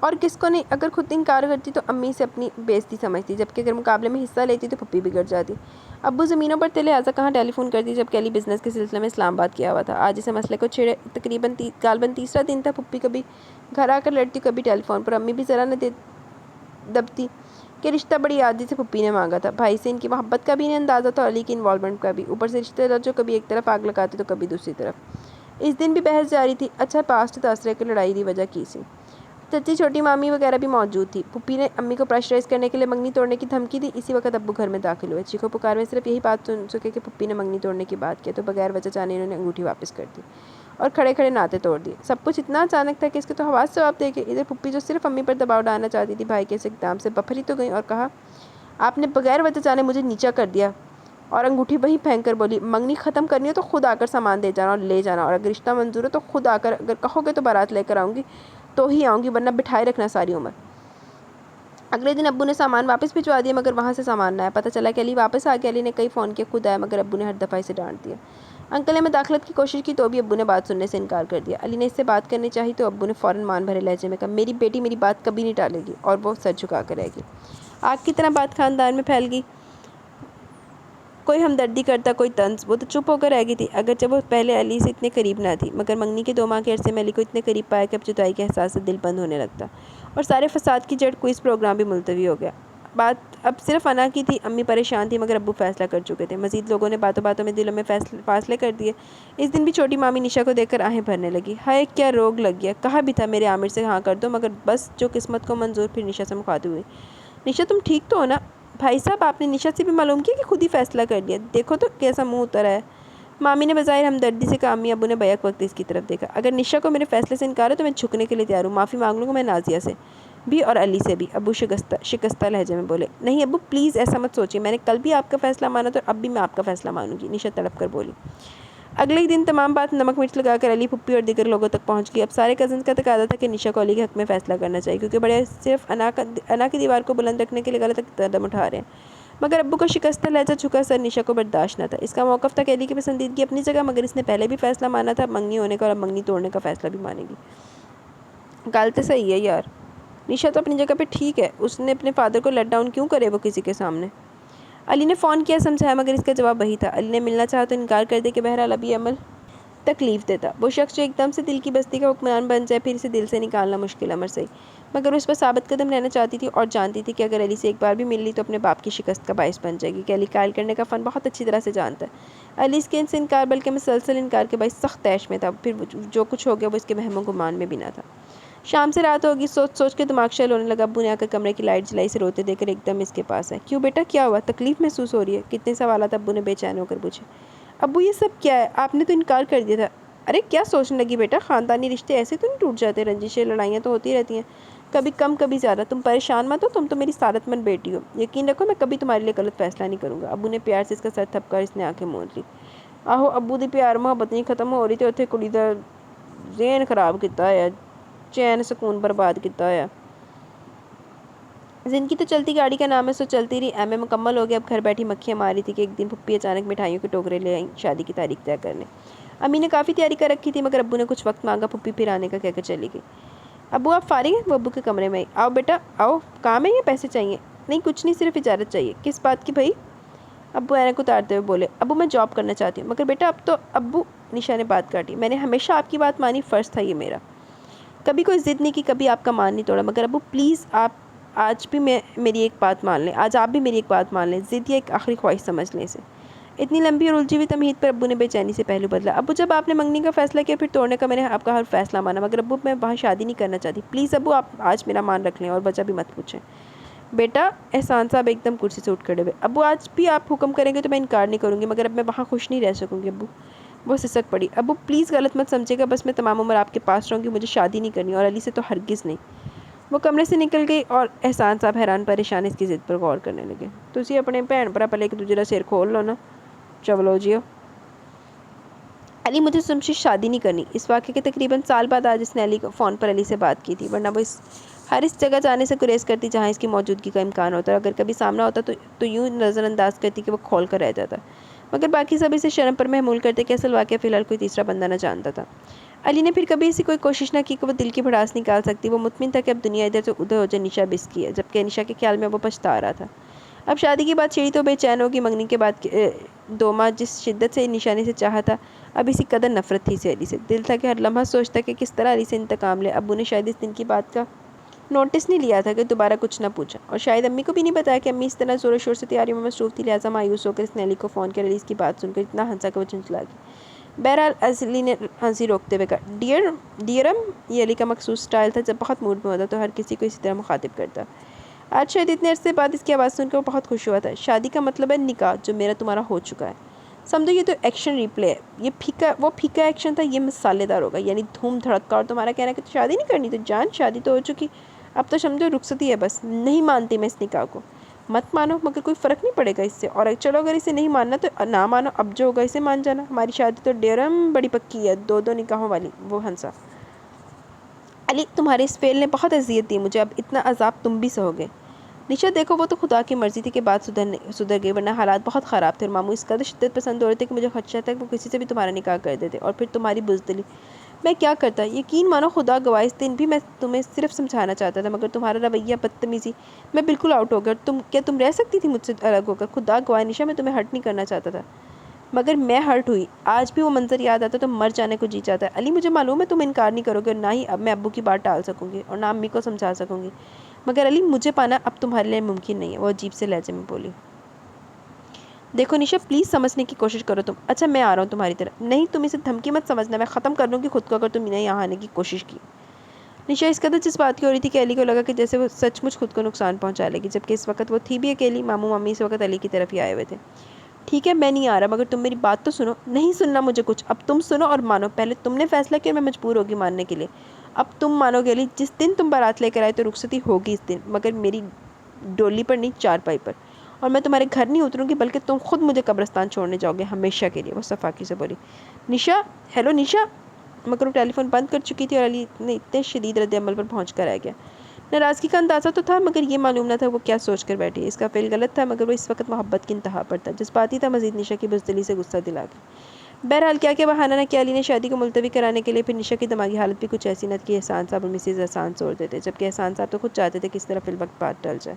اور کس کو نہیں۔ اگر خود انکار کرتی تو امی سے اپنی بےزتی سمجھتی، جبکہ اگر مقابلے میں حصہ لیتی تو پھپھی بگڑ جاتی۔ ابو زمینوں پر تھے، لہٰذا کہاں ٹیلی فون کرتی جب کیلی بزنس کے سلسلے میں اسلام آباد کیا ہوا تھا۔ آج اسے مسئلے کو چھیڑے تقریباً غالباً تیسرا دن تھا۔ پھپھی کبھی گھر آ کر لڑتی، کبھی ٹیلی فون پر۔ امی بھی ذرا نہ دبتی کہ رشتہ بڑی عادی سے پھپھی نے مانگا تھا۔ بھائی سے ان کی محبت کا بھی انہیں اندازہ تھا، اور علی کی انوالومنٹ کا بھی، اوپر سے رشتے دار جو کبھی ایک طرف آگ لگاتے تو کبھی دوسری طرف۔ اس دن بھی بحث جاری تھی۔ اچھا پاسٹ تاثرے کی لڑائی دی وجہ کی سی؟ چچی، چھوٹی مامی وغیرہ بھی موجود تھی۔ پھپھی نے امی کو پریشرائز کرنے کے لیے منگنی توڑنے کی دھمکی دی۔ اسی وقت ابو گھر میں داخل ہوئے۔ چیخو پکار میں صرف یہی بات سن سکے کہ پھپھی نے منگنی توڑنے کی بات کیا، تو بغیر وجہ جانے انہوں نے انگوٹھی واپس کر دی اور کھڑے کھڑے ناطے توڑ دیے۔ سب کچھ اتنا اچانک تھا کہ اس کے تو حواس جواب دے گئے۔ ادھر پھپھی جو صرف امی پر دباؤ ڈالنا چاہتی تھی، بھائی کے اس اقدام سے بپھر ہی تو گئی، اور کہا، آپ نے بغیر وجہ جانے مجھے نیچا کر دیا، اور انگوٹھی وہیں پھینک کر بولی، منگنی ختم کرنی ہو تو خود آ کر سامان دے جانا اور لے جانا، اور اگر رشتہ منظور ہو تو خود آ کر، اگر کہو گے تو بارات لے کر آؤں گی تو ہی آؤں گی، ورنہ بٹھائے رکھنا ساری عمر۔ اگلے دن ابو نے سامان واپس بھجوا دیا، مگر وہاں سے سامان نہ آیا۔ پتہ چلا کہ علی واپس آ گیا۔ علی نے کئی فون کیے، خود آیا، مگر ابو نے ہر دفعہ اسے ڈانٹ دیا۔ انکل نے مداخلت کی کوشش کی تو بھی ابو نے بات سننے سے انکار کر دیا۔ علی نے اس سے بات کرنی چاہی تو ابو نے فوراً مان بھرے لہجے میں کہا، میری بیٹی میری بات کبھی نہیں ٹالے گی، اور وہ سر جھکا کر رہ گئی۔ آگ کی طرح بات خاندان میں پھیل گئی، کوئی ہمدردی کرتا، کوئی طنز۔ وہ تو چپ ہو کر رہ گئی تھی، اگرچہ وہ پہلے علی سے اتنے قریب نہ تھی، مگر منگنی کے 2 ماہ کے عرصے میں علی کو اتنے قریب پایا کہ اب جدائی کے احساس سے دل بند ہونے لگتا، اور سارے فساد کی جڑ کوئز پروگرام بھی ملتوی ہو گیا۔ بات اب صرف انا کی تھی۔ امی پریشان تھی، مگر ابو فیصلہ کر چکے تھے۔ مزید لوگوں نے باتوں باتوں میں دلوں میں فاصلے کر دیے۔ اس دن بھی چھوٹی مامی نشا کو دیکھ کر آہیں بھرنے لگی۔ ہائے کیا روگ لگ گیا، کہا بھی تھا میرے عامر سے ہاں کر دو، مگر بس جو قسمت کو منظور۔ پھر نشا سے مخاطب ہوئی، نشا تم ٹھیک تو ہو نا؟ بھائی صاحب آپ نے نشا سے بھی معلوم کیا کہ خود ہی فیصلہ کر لیا؟ دیکھو تو کیسا منہ اترا ہے۔ مامی نے بظاہر ہمدردی سے کہا۔ امی ابو نے بیک وقت اس کی طرف دیکھا۔ اگر نشا کو میرے فیصلے سے انکار ہے تو میں جھکنے کے لیے تیار ہوں، معافی مانگ لوں گا میں نازیہ سے بھی اور علی سے بھی۔ ابو شکستہ لہجے میں بولے، نہیں ابو پلیز ایسا مت سوچیے، میں نے کل بھی آپ کا فیصلہ مانا تو اب بھی میں آپ کا فیصلہ مانوں گی، نشا تڑپ کر بولی۔ اگلے ہی دن تمام بات نمک مرچ لگا کر علی، پھپھی اور دیگر لوگوں تک پہنچ گئی۔ اب سارے کزنز کا تقاضا تھا کہ نشا کو علی کے حق میں فیصلہ کرنا چاہیے، کیونکہ بڑے صرف انا کی دیوار کو بلند رکھنے کے لیے غلط قدم اٹھا رہے ہیں۔ مگر ابو کا شکستہ لہجہ جھکا سر نشا کو برداشت نہ تھا۔ اس کا موقف تھا کہ علی کی پسندیدگی اپنی جگہ، مگر اس نے پہلے بھی فیصلہ مانا تھا منگنی ہونے کا، اور اب منگنی توڑنے کا فیصلہ بھی مانے گی۔ گل تو صحیح ہے یار، نشا تو اپنی جگہ پہ ٹھیک ہے، اس نے اپنے فادر کو لیٹ ڈاؤن کیوں کرے وہ کسی کے سامنے؟ علی نے فون کیا، سمجھایا، مگر اس کا جواب وہی تھا۔ علی نے ملنا چاہا تو انکار کر دے کہ بہرحال ابھی عمل تکلیف دیتا۔ وہ شخص جو ایک دم سے دل کی بستی کا حکمران بن جائے، پھر اسے دل سے نکالنا مشکل امر صحیح، مگر وہ اس پر ثابت قدم رہنا چاہتی تھی، اور جانتی تھی کہ اگر علی سے ایک بار بھی مل لی تو اپنے باپ کی شکست کا باعث بن جائے گی، کہ علی قائل کرنے کا فن بہت اچھی طرح سے جانتا ہے۔ علی اس کے ان سے انکار بلکہ مسلسل انکار کے باعث سخت طیش میں تھا۔ پھر جو کچھ ہو گیا وہ اس کے وہم و گمان میں بھی نہ تھا۔ شام سے رات ہوگی، سوچ سوچ کے دماغ شل ہونے لگا۔ ابو نے آ کر کمرے کی لائٹ جلائی، اسے روتے دیکھ کر ایک دم اس کے پاس آئے۔ کیوں بیٹا، کیا ہوا؟ تکلیف محسوس ہو رہی ہے؟ کتنے سوالات ابو نے بے چین ہو کر پوچھے۔ ابو یہ سب کیا ہے؟ آپ نے تو انکار کر دیا تھا۔ ارے کیا سوچنے لگی بیٹا، خاندانی رشتے ایسے تو نہیں ٹوٹ جاتے، رنجشیں لڑائیاں تو ہوتی رہتی ہیں، کبھی کم کبھی زیادہ۔ تم پریشان مت ہو، تم تو میری سعادت مند بیٹی ہو، یقین رکھو میں کبھی تمہارے لیے غلط فیصلہ نہیں کروں گا۔ ابو نے پیار سے اس کا سر تھپکا اور اس نے آنکھیں موند لی۔ آہو ابو دی پیار محبت نہیں ختم ہو رہی تے اتھے کڑی دا ذہن خراب کیتا ہے، چین سکون برباد کیتا ہے۔ زندگی تو چلتی گاڑی کا نام ہے، سو چلتی رہی۔ ایم اے مکمل ہو گیا، اب گھر بیٹھی مکھیاں مار رہی تھی کہ ایک دن پھپھی اچانک مٹھائیوں کے ٹوکرے لے آئیں شادی کی تاریخ طے کرنے۔ امی نے کافی تیاری کر رکھی تھی، مگر ابو نے کچھ وقت مانگا، پھپھی پھر آنے کا کہہ کر چلی گئی۔ ابو آپ فارغ ہیں؟ وہ ابو کے کمرے میں آئی۔ آؤ بیٹا آؤ، کام ہے یا پیسے چاہیے؟ نہیں کچھ نہیں، صرف اجازت چاہیے۔ کس بات کی بھائی؟ ابو اینک اتارتے ہوئے بولے، ابو میں جاب کرنا چاہتی ہوں۔ مگر بیٹا اب تو ابو، نشا نے بات کاٹی، میں نے ہمیشہ آپ کی بات مانی، فرض تھا یہ میرا۔ کبھی کوئی ضد نہیں کی، کبھی آپ کا مان نہیں توڑا، مگر ابو پلیز آپ آج بھی میری ایک بات مان لیں، آج آپ بھی میری ایک بات مان لیں، ضد یا ایک آخری خواہش سمجھ لیں اسے۔ اتنی لمبی اور الجھی ہوئی تمہید پر ابو نے بے چینی سے پہلو بدلا۔ ابو جب آپ نے منگنی کا فیصلہ کیا پھر توڑنے کا میں نے آپ کا ہر فیصلہ مانا، مگر ابو میں وہاں شادی نہیں کرنا چاہتی، پلیز ابو آپ آج میرا مان رکھ لیں اور وجہ بھی مت پوچھیں۔ بیٹا، احسان صاحب ایک دم کرسی سے اٹھ کھڑے ہوئے۔ ابو آج بھی آپ حکم کریں گے تو میں انکار نہیں کروں گی، مگر اب میں وہاں خوش نہیں رہ سکوں گی ابو۔ وہ سسک پڑی۔ ابو پلیز غلط مت سمجھے گا، بس میں تمام عمر آپ کے پاس رہوں گی، مجھے شادی نہیں کرنی اور علی سے تو ہرگز نہیں۔ وہ کمرے سے نکل گئی اور احسان صاحب حیران پریشان اس کی ضد پر غور کرنے لگے۔ تسی اپنے بھین بھرا پہلے ایک دوسرے کا سر کھول لو نا، چلو جیو۔ علی مجھے تم سے شادی نہیں کرنی۔ اس واقعے کے تقریباً سال بعد آج اس نے علی کو فون پر علی سے بات کی تھی، ورنہ وہ ہر اس جگہ جانے سے گریز کرتی جہاں اس کی موجودگی کا امکان ہوتا، اور اگر کبھی سامنا ہوتا تو یوں نظر انداز کرتی کہ وہ کھول کر رہ جاتا، مگر باقی سب اسے شرم پر محمول کرتے کہ اصل واقعہ فی الحال کوئی تیسرا بندہ نہ جانتا تھا۔ علی نے پھر کبھی ایسی کوئی کوشش نہ کی کہ وہ دل کی بھڑاس نکال سکتی۔ وہ مطمئن تھا کہ اب دنیا ادھر سے ادھر ہو جائے، نشا بس کی ہے، جبکہ نشا کے خیال میں وہ پچھتا رہا تھا۔ اب شادی کی بات چھڑی تو بے چین ہوگی، منگنی کے بعد 2 ماہ جس شدت سے نشانی سے چاہا تھا، اب اسی قدر نفرت تھی اسے علی سے۔ دل تھا کہ ہر لمحہ سوچتا کہ کس طرح علی سے انتقام لے۔ ابو نے شاید اس دن کی بات کا نوٹس نہیں لیا تھا کہ دوبارہ کچھ نہ پوچھا، اور شاید امی کو بھی نہیں بتایا کہ امی اس طرح زور و شور سے تیاریوں میں مصروف تھی، لہٰذا مایوس ہو کر اس نے علی کو فون کیا۔ علی اس کی بات سن کر اتنا ہنسا کہ وہ چنچلا گئی۔ بہرحال علی نے ہنسی روکتے ہوئے کہا، ڈیئرم، یہ علی کا مخصوص سٹائل تھا، جب بہت موڈ میں ہوتا تو ہر کسی کو اسی طرح مخاطب کرتا۔ آج شاید اتنے عرصے بعد اس کی آواز سن کر وہ بہت خوش ہوا تھا۔ شادی کا مطلب ہے نکاح، جو میرا تمہارا ہو چکا ہے۔ سمجھو یہ تو ایکشن ریپلے ہے، وہ پھیکا ایکشن تھا، یہ مسالے دار ہوگا، یعنی دھوم دھڑکا۔ اور تمہارا کہنا ہے کہ تو شادی نہیں کرنی، تو جان شادی تو ہو چکی، اب تو سمجھو رخصتی ہے بس۔ نہیں مانتی میں اس نکاح کو۔ مت مانو، مگر کوئی فرق نہیں پڑے گا اس سے، اور چلو اگر اسے نہیں ماننا تو نہ مانو، اب جو ہوگا اسے مان جانا۔ ہماری شادی تو ڈیرم بڑی پکی ہے، 2 نکاحوں والی۔ وہ ہنسا۔ علی، تمہارے اس فعل نے بہت اذیت دی مجھے، اب اتنا عذاب تم بھی سہو گے۔ نشا دیکھو، وہ تو خدا کی مرضی تھی کہ بات سدھر گئی، ورنہ حالات بہت خراب تھے، اور ماموں اس قدر شدت پسند ہو رہے تھے کہ مجھے خدشہ تھا کہ وہ کسی سے بھی تمہارا نکاح کر دیتے، اور پھر تمہاری بزدلی۔ میں کیا کرتا، یقین مانو خدا گواہ، اس دن بھی میں تمہیں صرف سمجھانا چاہتا تھا، مگر تمہارا رویہ، بدتمیزی، میں بالکل آؤٹ ہو گیا۔ کیا تم رہ سکتی تھی مجھ سے الگ ہو کر؟ خدا گواہ نشا، میں تمہیں ہرٹ نہیں کرنا چاہتا تھا، مگر میں ہرٹ ہوئی۔ آج بھی وہ منظر یاد آتا تو مر جانے کو جی چاہتا ہے۔ علی، مجھے معلوم ہے تم انکار نہیں کرو گے، اور نہ ہی اب میں ابو کی بات ٹال سکوں گی، اور نہ امی کو سمجھا سکوں گی، مگر علی، مجھے پانا اب تمہارے لیے ممکن نہیں ہے۔ وہ عجیب سے لہجے میں بولی۔ دیکھو نشا، پلیز سمجھنے کی کوشش کرو تم۔ اچھا میں آ رہا ہوں تمہاری طرف۔ نہیں، تم اسے دھمکی مت سمجھنا، میں ختم کر لوں گی خود کو اگر تم نے یہاں آنے کی کوشش کی۔ نشا اس قدر جس بات کی ہو رہی تھی کہ علی کو لگا کہ جیسے وہ سچ مچ خود کو نقصان پہنچا لے گی، جبکہ اس وقت وہ تھی بھی اکیلی۔ ماموں مامی اس وقت علی کی طرف ہی آئے ہوئے تھے۔ ٹھیک ہے، میں نہیں آ رہا، مگر تم میری بات تو سنو۔ نہیں سننا مجھے کچھ، اب تم سنو اور مانو۔ پہلے تم نے فیصلہ کیا، میں مجبور ہوگی ماننے کے لیے، اب تم مانو گے علی۔ جس دن تم بارات لے کر آئے تو رخصتی ہوگی اس دن، مگر میری ڈولی پر نہیں، چارپائی پر، اور میں تمہارے گھر نہیں اتروں گی، بلکہ تم خود مجھے قبرستان چھوڑنے جاؤ گے ہمیشہ کے لیے۔ وہ صفاقی سے بولی۔ نشا، ہیلو نشا، مگر وہ ٹیلی فون بند کر چکی تھی، اور علی نے اتنے شدید رد عمل پر پہنچ کر آ گیا۔ ناراضگی کا اندازہ تو تھا، مگر یہ معلوم نہ تھا وہ کیا سوچ کر بیٹھی ہے۔ اس کا فعل غلط تھا، مگر وہ اس وقت محبت کی انتہا پر تھا، جذباتی تھا مزید، نشا کی بزدلی سے غصہ دلا کے۔ بہرحال کیا بہانہ نہ کیا علی نے شادی کو ملتوی کرانے کے لیے، پھر نشا کی دماغی حالت بھی کچھ ایسی نہ تھی کہ احسان صاحب اور مسز احسان زور دیتے، جبکہ احسان صاحب تو خود چاہتے تھے کہ اس طرح فی الوقت بات ٹل جائے۔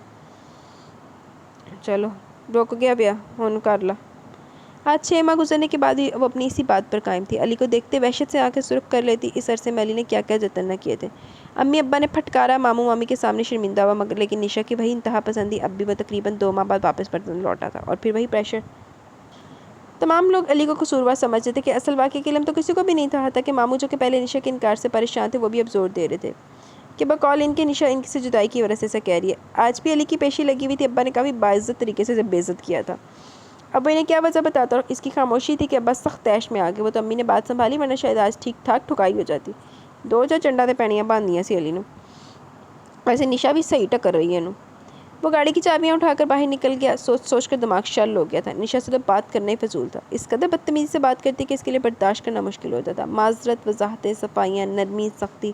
چلو روک گیا بیا ہون کر لا۔ آج 6 ماہ گزرنے کے بعد بھی وہ اپنی اسی بات پر قائم تھی۔ علی کو دیکھتے وحشت سے آنکھیں سرخ کر لیتی۔ اس عرصے میں علی نے کیا کیا جتن نہ کیے تھے۔ امی ابا نے پھٹکارا، ماموں مامی کے سامنے شرمندہ ہوا، مگر لیکن نشا کی وہی انتہا پسندی اب بھی وہ تقریباً 2 ماہ بعد واپس برتن لوٹا تھا، اور پھر وہی پریشر۔ تمام لوگ علی کو قصوروار سمجھتے تھے کہ اصل واقعے کا علم تو کسی کو بھی نہیں تھا، حتیٰ کہ ماموں جو کہ پہلے نشا کے انکار سے پریشان تھے، وہ بھی اب زور دے رہے تھے کہ بقول ان کے نشا ان سے جدائی کی وجہ سے ایسا کہہ رہی ہے۔ آج بھی علی کی پیشی لگی ہوئی تھی۔ ابا نے کافی باعزت طریقے سے بے عزت کیا تھا۔ ابا انہیں کیا وجہ بتاتا، اور اس کی خاموشی تھی کہ ابا سخت طیش میں آ گئے۔ وہ تو امی نے بات سنبھالی، ورنہ شاید آج ٹھیک ٹھاک ٹھکائی ہو جاتی۔ 2 چنڈا تے پینیاں باندھیاں سی علی نے۔ ویسے نشا بھی صحیح ٹکر رہی ہے انہوں۔ وہ گاڑی کی چابیاں اٹھا کر باہر نکل گیا۔ سوچ کر دماغ شل ہو گیا تھا۔ نشا سے تو بات کرنا ہی فضول تھا، اس قدر بدتمیزی سے بات کرتی کہ اس کے لیے برداشت کرنا مشکل ہوتا تھا۔ معذرت، وضاحتیں، صفائیاں، نرمی، سختی،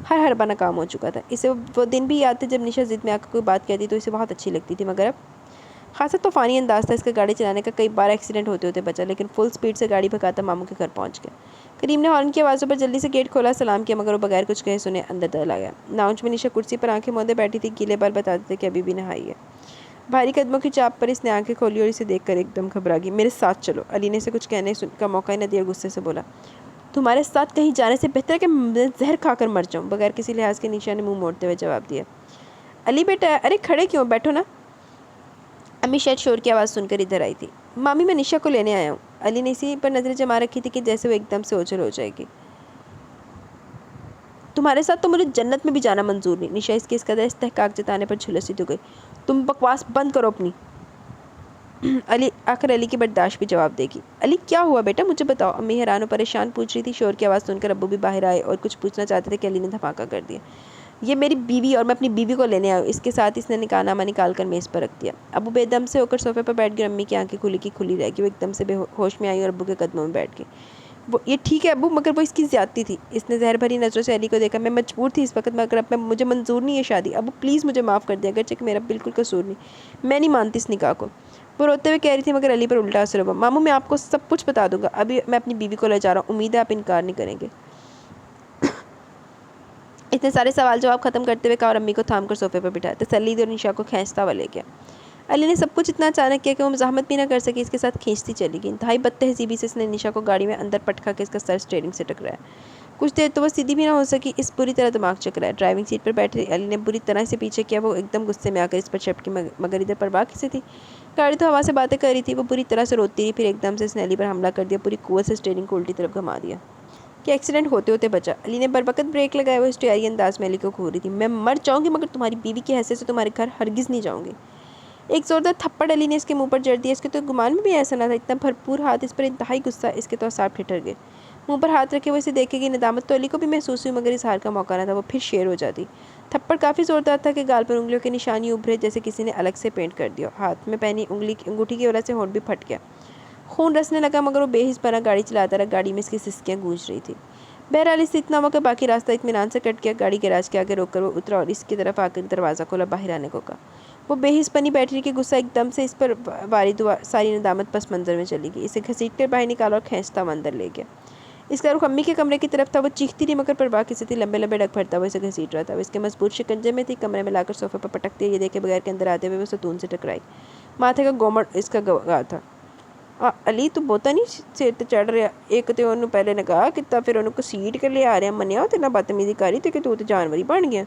ہر حربہ ناکام ہو چکا تھا۔ اسے وہ دن بھی یاد تھے جب نشا ضد میں آ کر کوئی بات کہتی تو اسے بہت اچھی لگتی تھی، مگر اب خاصا طوفانی انداز تھا اس کا۔ گاڑی چلانے کا کئی بار ایکسیڈنٹ ہوتے ہوتے بچا، لیکن فل سپیڈ سے گاڑی بھگاتا ماموں کے گھر پہنچ گیا۔ کریم نے ہارن کی آوازوں پر جلدی سے گیٹ کھولا، سلام کیا، مگر وہ بغیر کچھ کہے سنے اندر چلا گیا۔ لاؤنج میں نشا کرسی پر آنکھیں موندے بیٹھی تھی، گیلے بال بتاتے تھے کہ ابھی بھی نہائی ہے۔ بھاری قدموں کی چاپ پر اس نے آنکھیں کھولی اور اسے دیکھ کر ایک دم گھبرا گئی۔ میرے ساتھ چلو، علی نے اسے کچھ کہنے کا موقع ہی نہ دیا اور غصے سے بولا۔ تمہارے ساتھ کہیں جانے سے بہتر ہے کہ میں زہر کھا کر مر جاؤں، بغیر کسی لحاظ کے نشا نے منہ موڑتے ہوئے جواب دیا۔ علی بیٹا، ارے کھڑے کیوں، بیٹھو نا۔ امی شاید شور کی آواز سن کر ادھر آئی تھی۔ مامی میں نشا کو لینے آیا ہوں۔ علی نے اسی پر نظریں جما رکھی تھی کہ جیسے وہ ایک دم سے اوجھل ہو جائے گی۔ تمہارے ساتھ تو مجھے جنت میں بھی جانا منظور نہیں۔ نشا اس کے اس قدر استحقاق جتانے پر جھلسی تو گئی۔ تم بکواس بند کرو اپنی۔ آخر علی کی برداشت بھی جواب دے گی۔ علی کیا ہوا بیٹا، مجھے بتاؤ، امی حیران و پریشان پوچھ رہی تھی۔ شور کی آواز سن کر ابو بھی باہر آئے اور کچھ پوچھنا چاہتے تھے کہ علی نے دھماکہ کر دیا۔ یہ میری بیوی اور میں اپنی بیوی کو لینے آیا ہوں۔ اس کے ساتھ اس نے نکاح نامہ نکال کر میز پر رکھ دیا۔ ابو بے دم سے ہو کر صوفے پر بیٹھ گئے اور امی کی آنکھیں کھلی کی کھلی رہ گئی۔ وہ ایک دم سے بے ہوش میں آئی اور ابو کے قدموں میں بیٹھ گئی۔ یہ ٹھیک ہے ابو، مگر وہ اس کی زیادتی تھی۔ اس نے زہر بھری نظروں سے علی کو دیکھا۔ میں مجبور تھی اس وقت، مگر اب مجھے منظور نہیں ہے شادی۔ ابو پلیز مجھے معاف کر دیں، اگرچہ کہ میرا بالکل قصور نہیں، میں نہیں مانتی اس نکاح کو۔ وہ روتے ہوئے کہہ رہی تھی، مگر علی پر الٹا اثر ہوا۔ ماموں میں آپ کو سب کچھ بتا دوں گا، ابھی میں اپنی بیوی کو لے جا رہا ہوں، امید ہے آپ انکار نہیں کریں گے۔ اتنے سارے سوال جواب ختم کرتے ہوئے کہا اور امی کو تھام کر صوفے پر بٹھایا۔ تسلی دی اور نشا کو کھینچتا ہوا لے گیا۔ علی نے سب کچھ اتنا اچانک کیا کہ وہ مزاحمت بھی نہ کر سکی، اس کے ساتھ کھینچتی چلی گئی۔ انتہائی بد تہذیبی سے اس نے نشا کو گاڑی میں اندر پٹکا کے اس کا سر اسٹیئرنگ سے ٹکرایا۔ کچھ دیر تو وہ سیدھی بھی نہ ہو سکی، اس بری طرح دماغ چکرایا۔ ڈرائیونگ سیٹ پر بیٹھے علی نے بری طرح سے پیچھے کیا۔ وہ ایک دم غصے میں آ کر اس پر چپکی، مگر ادھر پرواہ کسے تھی؟ گاڑی تو ہوا سے باتیں کر رہی تھی۔ وہ بری طرح سے روتی رہی، پھر ایک دم سے اس نے علی پر حملہ کر دیا، پوری قوت سے اسٹیئرنگ کو الٹی طرف گھما دیا کہ ایکسیڈنٹ ہوتے ہوتے بچا۔ علی نے بروقت بریک لگائے۔ وہ اسٹیاری انداز میں علی کو گھور رہی تھی۔ میں مر جاؤں گی مگر تمہاری بیوی کی حیثیت سے تمہارے گھر ہرگز نہیں جاؤں گی۔ ایک زوردار تھپڑ علی نے اس کے منہ پر جڑ دیا۔ اس کے تو گمان میں بھی ایسا نہ تھا، اتنا بھرپور ہاتھ اس پر، انتہائی غصہ۔ اس کے تو اعصاب ٹھٹر گئے۔ منہ پر ہاتھ رکھے وہ اسے دیکھے گی۔ ندامت تو علی کو بھی محسوس ہوئی، مگر اظہار کا موقع نہ تھا، وہ پھر شیر ہو جاتی۔ تھپڑ کافی زوردار تھا کہ گال پر انگلیوں کے نشان یوں ابھرے جیسے کسی نے الگ سے پینٹ کر دیا۔ ہاتھ میں پہنی انگوٹھی کی وجہ سے ہونٹ بھی پھٹ گیا، خون رسنے لگا، مگر وہ بے حس بنا گاڑی چلاتا رہا۔ گاڑی میں اس کی سسکیاں گونج رہی تھی۔ بہرحال اس سے اتنا ہوا کہ باقی راستہ اطمینان سے کٹ گیا۔ گاڑی گیراج کے آگے روک کر وہ اترا اور اس کی طرف آ کر دروازہ کھولا، باہر آنے کو کہا۔ وہ بے حس بنی بیٹھی رہی کہ غصہ ایک دم سے اس پر وارد ہوا۔ ساری ندامت پس منظر میں چلی گئی۔ اسے گھسیٹ کر باہر نکالا اور کھینچتا ہوا اندر لے گیا۔ اس کا رخ امی کے کمرے کی طرف تھا۔ وہ چیختی رہی مگر پرواہ کسے تھی۔ لمبے لمبے ڈگ بھرتا ہوا اسے گھسیٹ رہا تھا۔ وہ اس کے مضبوط شکنجے میں تھی۔ کمرے میں لا کر صوفے پر پٹک دیا، یہ دیکھے بغیر کہ اندر آتے ہوئے وہ ستون سے ٹکرائی۔ ماتھے کا گومڑ اس کا گوا تھا۔ علی تو بوتا نہیں سیر تے چڑھ رہا، ایک تے انہوں پہلے نے کہا کتا، پھر انہوں کو سیٹ کر لے آ رہے ہیں، منیا ہو تینا بدتمیزی کاری تے کہ تو جانوری بن گیا۔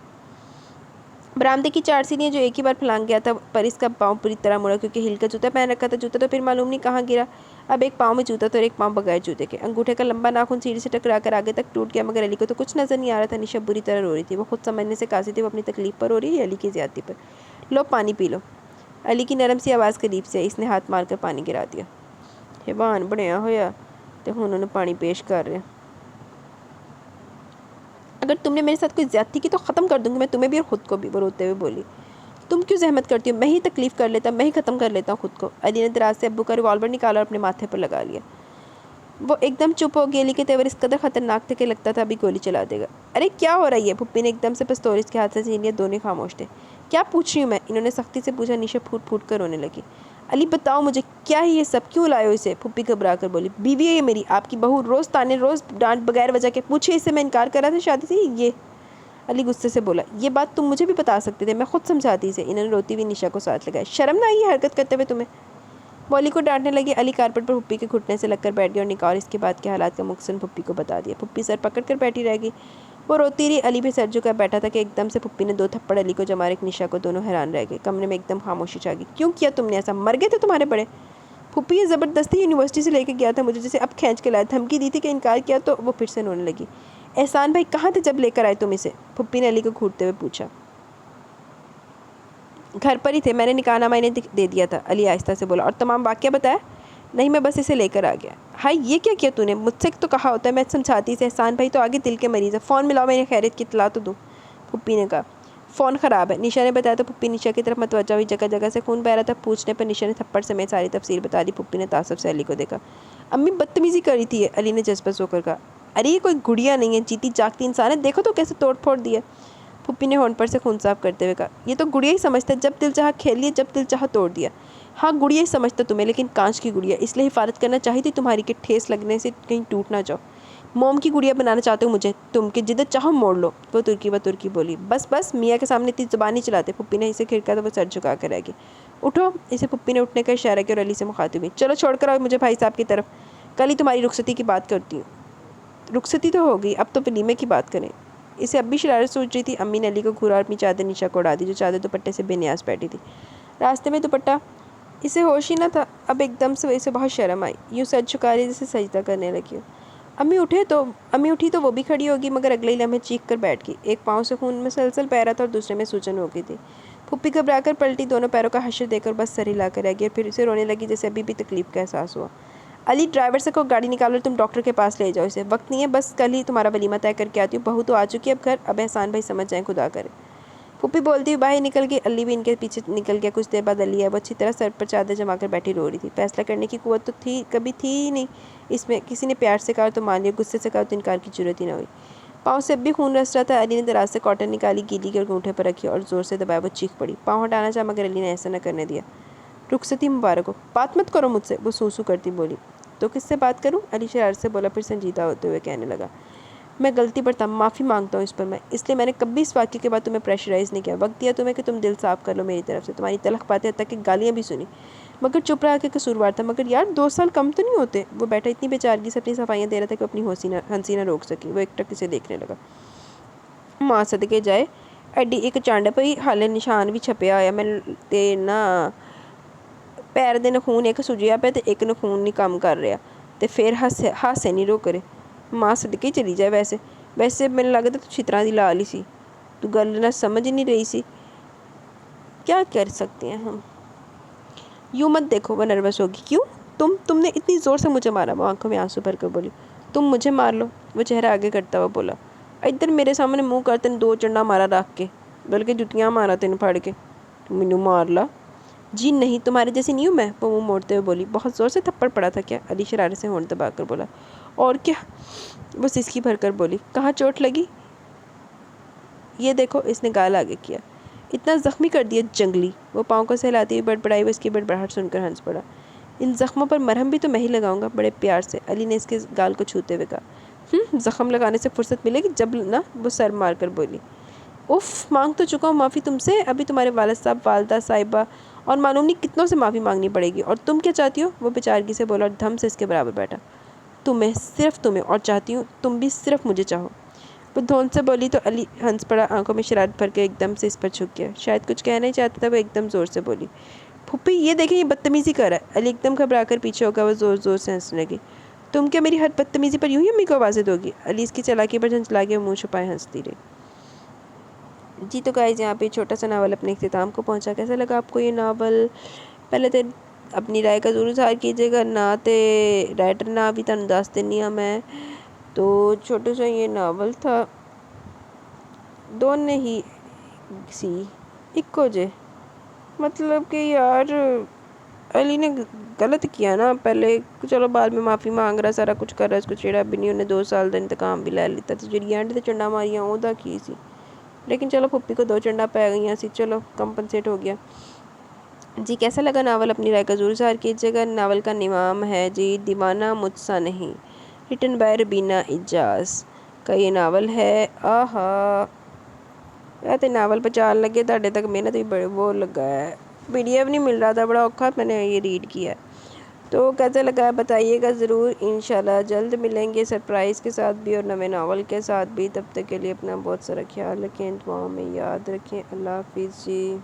برآمدے کی 4 سیڑھیاں جو ایک ہی بار پھلانگ گیا تھا، پر اس کا پاؤں پوری طرح مڑا کیونکہ ہیل کا جوتا پہن رکھا تھا۔ جوتا تو پھر معلوم نہیں کہاں گرا، اب ایک پاؤں میں جوتا تھا اور ایک پاؤں بغیر جوتے کے۔ انگوٹھے کا لمبا ناخن سیڑھی سے ٹکرا کر آگے تک ٹوٹ گیا، مگر علی کو تو کچھ نظر نہیں آ رہا تھا۔ نشا بری طرح رو رہی تھی۔ وہ خود سمجھنے سے قاصر تھی وہ اپنی تکلیف پر رو رہی ہے یا علی کی زیادتی پر۔ لو پانی پی لو، علی کی نرم سی آواز قریب سے آئی۔ اس نے ہاتھ مار کر پانی گرا دیا۔ حیوان بنیا ہویا تے ہن انہوں پانی پیش کر رہے۔ اگر تم نے میرے ساتھ کوئی زیادتی کی تو ختم کر دوں گی میں تمہیں بھی اور خود کو بھی، وہ روتے ہوئے بولی۔ تم کیوں زحمت کرتی ہو، میں ہی تکلیف کر لیتا، میں ہی ختم کر لیتا ہوں خود کو۔ علی نے دراز سے ابو کا ریوالور نکالا اور اپنے ماتھے پر لگا لیا۔ وہ ایک دم چپ ہو گئی۔ علی کے تیور اس قدر خطرناک تھے کہ لگتا تھا ابھی گولی چلا دے گا۔ ارے کیا ہو رہا ہے؟ پھپھی نے ایک دم سے پستول اس کے ہاتھ سے چھین لیا۔ دونوں خاموش تھے۔ کیا پوچھ رہی ہوں میں؟ انہوں نے سختی سے پوچھا۔ نشا پھوٹ پھوٹ کر رونے لگی۔ علی بتاؤ مجھے کیا ہے یہ سب، کیوں لائے ہو اسے؟ پھپھی گھبرا کر بولی۔ بیوی ہے یہ میری، آپ کی بہو، روز تانے، روز ڈانٹ بغیر وجہ کے۔ پوچھے اس سے میں انکار کر رہا تھا شادی سے، یہ علی غصے سے بولا۔ یہ بات تم مجھے بھی بتا سکتے تھے، میں خود سمجھاتی اسے۔ انہوں نے روتی ہوئی نشا کو ساتھ لگایا۔ شرم نہ آئی یہ حرکت کرتے ہوئے تمہیں؟ وہ علی کو ڈانٹنے لگی۔ علی کارپٹ پر پھپھی کے گھٹنے سے لگ کر بیٹھ گیا اور نکاح اور اس کے بعد کے حالات کا مختصراً پھپھی کو بتا دیا۔ پھپھی سر پکڑ کر بیٹھی رہ گئی۔ وہ روتی رہی، علی بھی سر جھکا بیٹھا تھا کہ ایک دم سے پھپھی نے 2 تھپڑ علی کو جما اور ایک نشا کو۔ دونوں حیران رہ گئے۔ کمرے میں ایک دم خاموشی چھا گئی۔ کیوں کیا تم نے ایسا؟ مر گئے تھے تمہارے بڑے؟ پھپھی یہ زبردستی یونیورسٹی سے لے کے گیا تھا مجھے، جسے اب کھینچ کے لایا، دھمکی دی تھی کہ انکار کیا تو وہ پھر سے رونے لگی۔ احسان بھائی کہاں تھے جب لے کر آئے تم اسے؟ پھپھی نے علی کو گھورتے ہوئے پوچھا۔ گھر پر ہی تھے، میں نے نکاح نامہ انہیں دے دیا تھا، علی آہستہ سے بولا۔ اور تمام واقعہ بتایا؟ نہیں، میں بس اسے لے کر آ گیا۔ ہائی یہ کیا کیا تو نے؟ مجھ سے تو کہا ہوتا ہے، میں سمجھاتی اسے۔ احسان بھائی تو آگے دل کے مریض ہے، فون ملاؤ، میں انہیں خیریت کی اطلاع تو دوں۔ پھپھی نے کہا فون خراب ہے، نشا نے بتایا تو پھپھی نشا کی طرف متوجہ ہوئی۔ جگہ جگہ سے خون بہہ رہا تھا۔ پوچھنے پر نشا نے تھپڑ سمیت ساری تفصیل بتا دی۔ پھپھی نے تعصب سے علی کو دیکھا۔ امی بدتمیزی کر رہی تھی یہ، علی نے جذبت ہو کر کہا۔ ارے یہ کوئی گڑیا نہیں ہے، جیتی جاگتی انسان ہے، دیکھو تو کیسے توڑ پھوڑ دی ہے۔ پھپھی نے ہونٹ پر سے خون صاف کرتے ہوئے کہا۔ یہ تو گڑیا ہی سمجھتا ہے، جب دل چاہا کھیل لیا، جب دل چاہا توڑ دیا۔ ہاں گڑیا ہی سمجھتا تمہیں، لیکن کانچ کی گڑیا، اس لیے حفاظت کرنا چاہی تھی تمہاری کہ ٹھیس لگنے سے کہیں ٹوٹ نہ جاؤ۔ موم کی گڑیا بنانا چاہتے ہو مجھے تم، کہ جدھر چاہو موڑ لو، وہ ترکی بولی۔ بس بس میاں کے سامنے اتنی زبان نہیں چلاتے۔ پھپھی نے اسے کھڑکا تو وہ سر جھکا کر رہ گئی۔ اٹھو، اسے پھپھی نے اٹھنے کا اشارہ کیا اور علی سے مخاطب ہوئی۔ چلو چھوڑ کر آؤ مجھے بھائی صاحب کی طرف، کل ہی تمہاری رخصتی کی بات کرتی ہوں۔ رخصتی تو ہو گئی، اب تو ولیمے کی بات کریں۔ اسے اب بھی شرارت سوچ رہی تھی۔ امی نے علی کو گھورا اور اپنی چادر نیچا کو اڑا دی جو چادر دوپٹے سے بے نیاز بیٹھی تھی۔ راستے میں دوپٹہ اسے ہوش ہی نہ تھا۔ اب ایک دم سے اسے بہت شرم آئی، یوں سر جھکا رہی جیسے سجدہ کرنے لگی ہو۔ امی اٹھی تو وہ بھی کھڑی ہوگی، مگر اگلے ہی لمحے چیخ کر بیٹھ گئی۔ ایک پاؤں سے خون مسلسل بہہ رہا تھا اور دوسرے میں سوجن ہو گئی تھی۔ پھوپھی گھبرا کر پلٹی، دونوں پیروں کا حشر دے کر بس سر ہلا کر رہ گئی اور پھر اسے رونے لگی جیسے ابھی بھی تکلیف کا احساس ہوا۔ علی ڈرائیور سے کہو گاڑی نکالو اور تم ڈاکٹر کے پاس لے جاؤ اسے، وقت نہیں ہے، بس کل ہی تمہارا ولیمہ طے کر کے آتی ہوں، بہو تو آ چکی ہے اب گھر، اب احسان بھائی سمجھ جائیں خدا کرے۔ پھوپھی بولتی ہوئی باہر نکل گئی۔ علی بھی ان کے پیچھے نکل گیا۔ کچھ دیر بعد علی ہے، وہ اچھی طرح سر پر چادر جما کر بیٹھی رو رہی تھی۔ فیصلہ کرنے کی قوت تو کبھی تھی ہی نہیں اس میں، کسی نے پیار سے کہا تو مان لیا، غصے سے کہا تو انکار کی جرأت ہی نہ ہوئی۔ پاؤں سے اب بھی خون رس رہا تھا۔ علی نے دراز سے کاٹن نکالی، گیلی کر انگوٹھے پر رکھی اور زور سے دبایا۔ وہ چیخ پڑی۔ پاؤں ہٹانا چاہا مگر علی نے ایسا نہ کرنے دیا۔ رخصتی مبارک ہو۔ بات مت کرو مجھ سے، وہ سو کرتی بولی۔ تو کس سے بات کروں؟ علی شرارت سے بولا، پھر سنجیدہ ہوتے ہوئے کہنے لگا، میں غلطی پر تھا، معافی مانگتا ہوں اس پر میں، اس لیے میں نے کبھی اس واقعے کے بعد تمہیں پریشرائز نہیں کیا، وقت دیا تمہیں کہ تم دل صاف کر لو میری طرف سے، تمہاری تلخ باتیں حتیٰ کہ گالیاں بھی سنی، مگر چپ رہا کہ قصوروار تھا، مگر یار 2 سال کم تو نہیں ہوتے؟ وہ بیٹھا اتنی بیچارگی سے اپنی صفائیاں دے رہا تھا کہ اپنی ہنسی نہ روک سکی۔ وہ ایک ٹک اسے دیکھنے لگا۔ ماں صدقے جائے ایڈی ایک چانڈ پئی حالے نشان بھی چھپیا ہویا میں تے نا پیر دے نخون ایک سجیا پہ تے ایک نخون نہیں کام کر رہا تے پھر ہاسے نہیں روک رہے۔ ماں صدقے چلی جائے ویسے میرے لگتا تو چھترا دی لال ہی سی، تو گل نہ سمجھ نہیں رہی سی، کیا کر سکتے ہیں ہم؟ یوں مت دیکھو، وہ نروس ہوگی۔ کیوں؟ تم نے اتنی زور سے مجھے مارا، وہ آنکھوں میں آنسو بھر کر بولی۔ تم مجھے مار لو، وہ چہرہ آگے کرتا ہوا بولا، ادھر میرے سامنے منہ کر تین 2 چنڈا مارا رکھ کے، بلکہ جتیاں مارا تین پھڑ کے، تم مینوں مار لا۔ جی نہیں، تمہارے جیسی نہیں ہوں میں، وہ منہ موڑتے ہوئے بولی۔ بہت زور سے تھپڑ پڑا تھا کیا؟ علی شرارت سے ہونٹ دبا کر بولا۔ اور کیا، وہ سسکی بھر کر بولی۔ کہاں چوٹ لگی؟ یہ دیکھو، اس نے گال آگے کیا۔ اتنا زخمی کر دیا جنگلی، وہ پاؤں کو سہلاتی ہوئی بڑبڑائی۔ وہ اس کی بڑبڑاہٹ سن کر ہنس پڑا۔ ان زخموں پر مرہم بھی تو میں ہی لگاؤں گا، بڑے پیار سے، علی نے اس کے گال کو چھوتے ہوئے کہا۔ زخم لگانے سے فرصت ملے گی جب نہ، وہ سر مار کر بولی۔ اف، مانگ تو چکا ہوں معافی تم سے، ابھی تمہارے والد صاحب، والدہ صاحبہ اور معلوم نہیں کتنوں سے معافی مانگنی پڑے گی، اور تم کیا چاہتی ہو؟ وہ بیچارگی سے بولا اور دھم سے اس کے برابر بیٹھا۔ تمہیں، صرف تمہیں، اور چاہتی ہوں تم بھی صرف مجھے چاہو۔ وہ دھون سے بولی تو علی ہنس پڑا، آنکھوں میں شرارت بھر کے ایک دم سے اس پر جھک گیا۔ شاید کچھ کہنا ہی چاہتا تھا، وہ ایک دم زور سے بولی، پھوپھی یہ دیکھیں، یہ بدتمیزی کر رہا ہے۔ علی ایک دم گھبرا کر پیچھے ہو گیا، وہ زور زور سے ہنسنے لگی۔ تم کیا میری ہر بدتمیزی پر یوں ہی امی کو آوازیں دو گی؟ علی اس کی چالاکی پر جھنجھلا کے منہ چھپائے ہنستی رہی۔ جی تو گائز، یہاں پہ چھوٹا سا ناول اپنے اختتام کو پہنچا۔ کیسا لگا آپ کو یہ ناول؟ پہلے تو اپنی رائے کا ضرور اظہار کیجیے گا، نہ تے رائٹر نہ بھی تنوں دس دینی ہاں میں۔ تو چھوٹا سا یہ ناول تھا، دونوں ہی سی اکو جے، مطلب کہ یار علی نے غلط کیا نا، پہلے چلو بعد میں معافی مانگ رہا، سارا کچھ کر رہا، اس کو چیڑا بھی نہیں، انہیں 2 سال دا انتقام بھی لے لیتا تھا، جڑی اینڈ تے چنڈا ماریاں او دا کی سی، لیکن چلو پھپھی کو 2 چنڈا پہ گئیاں سی، چلو کمپنسیٹ ہو گیا۔ جی کیسا لگا ناول؟ اپنی رائے کا ضرور اظہار کیجیے گا۔ ناول کا نام ہے جی دیوانہ مجھ سا نہیں، ریٹن بائی ربینہ اعجاز کا یہ ناول ہے۔ آہا، تے ناول پہنچان لگے تاڑے تک محنت بھی بڑے وہ لگا ہے، پی ڈی ایف نہیں مل رہا تھا، بڑا اوکھا میں نے یہ ریڈ کیا ہے۔ تو کیسا لگا بتائیے گا ضرور، انشاءاللہ جلد ملیں گے سرپرائز کے ساتھ بھی اور نئے ناول کے ساتھ بھی، تب تک کے لیے اپنا بہت سارا خیال رکھیں، دعاؤں میں یاد رکھیں۔ اللہ حافظ جی۔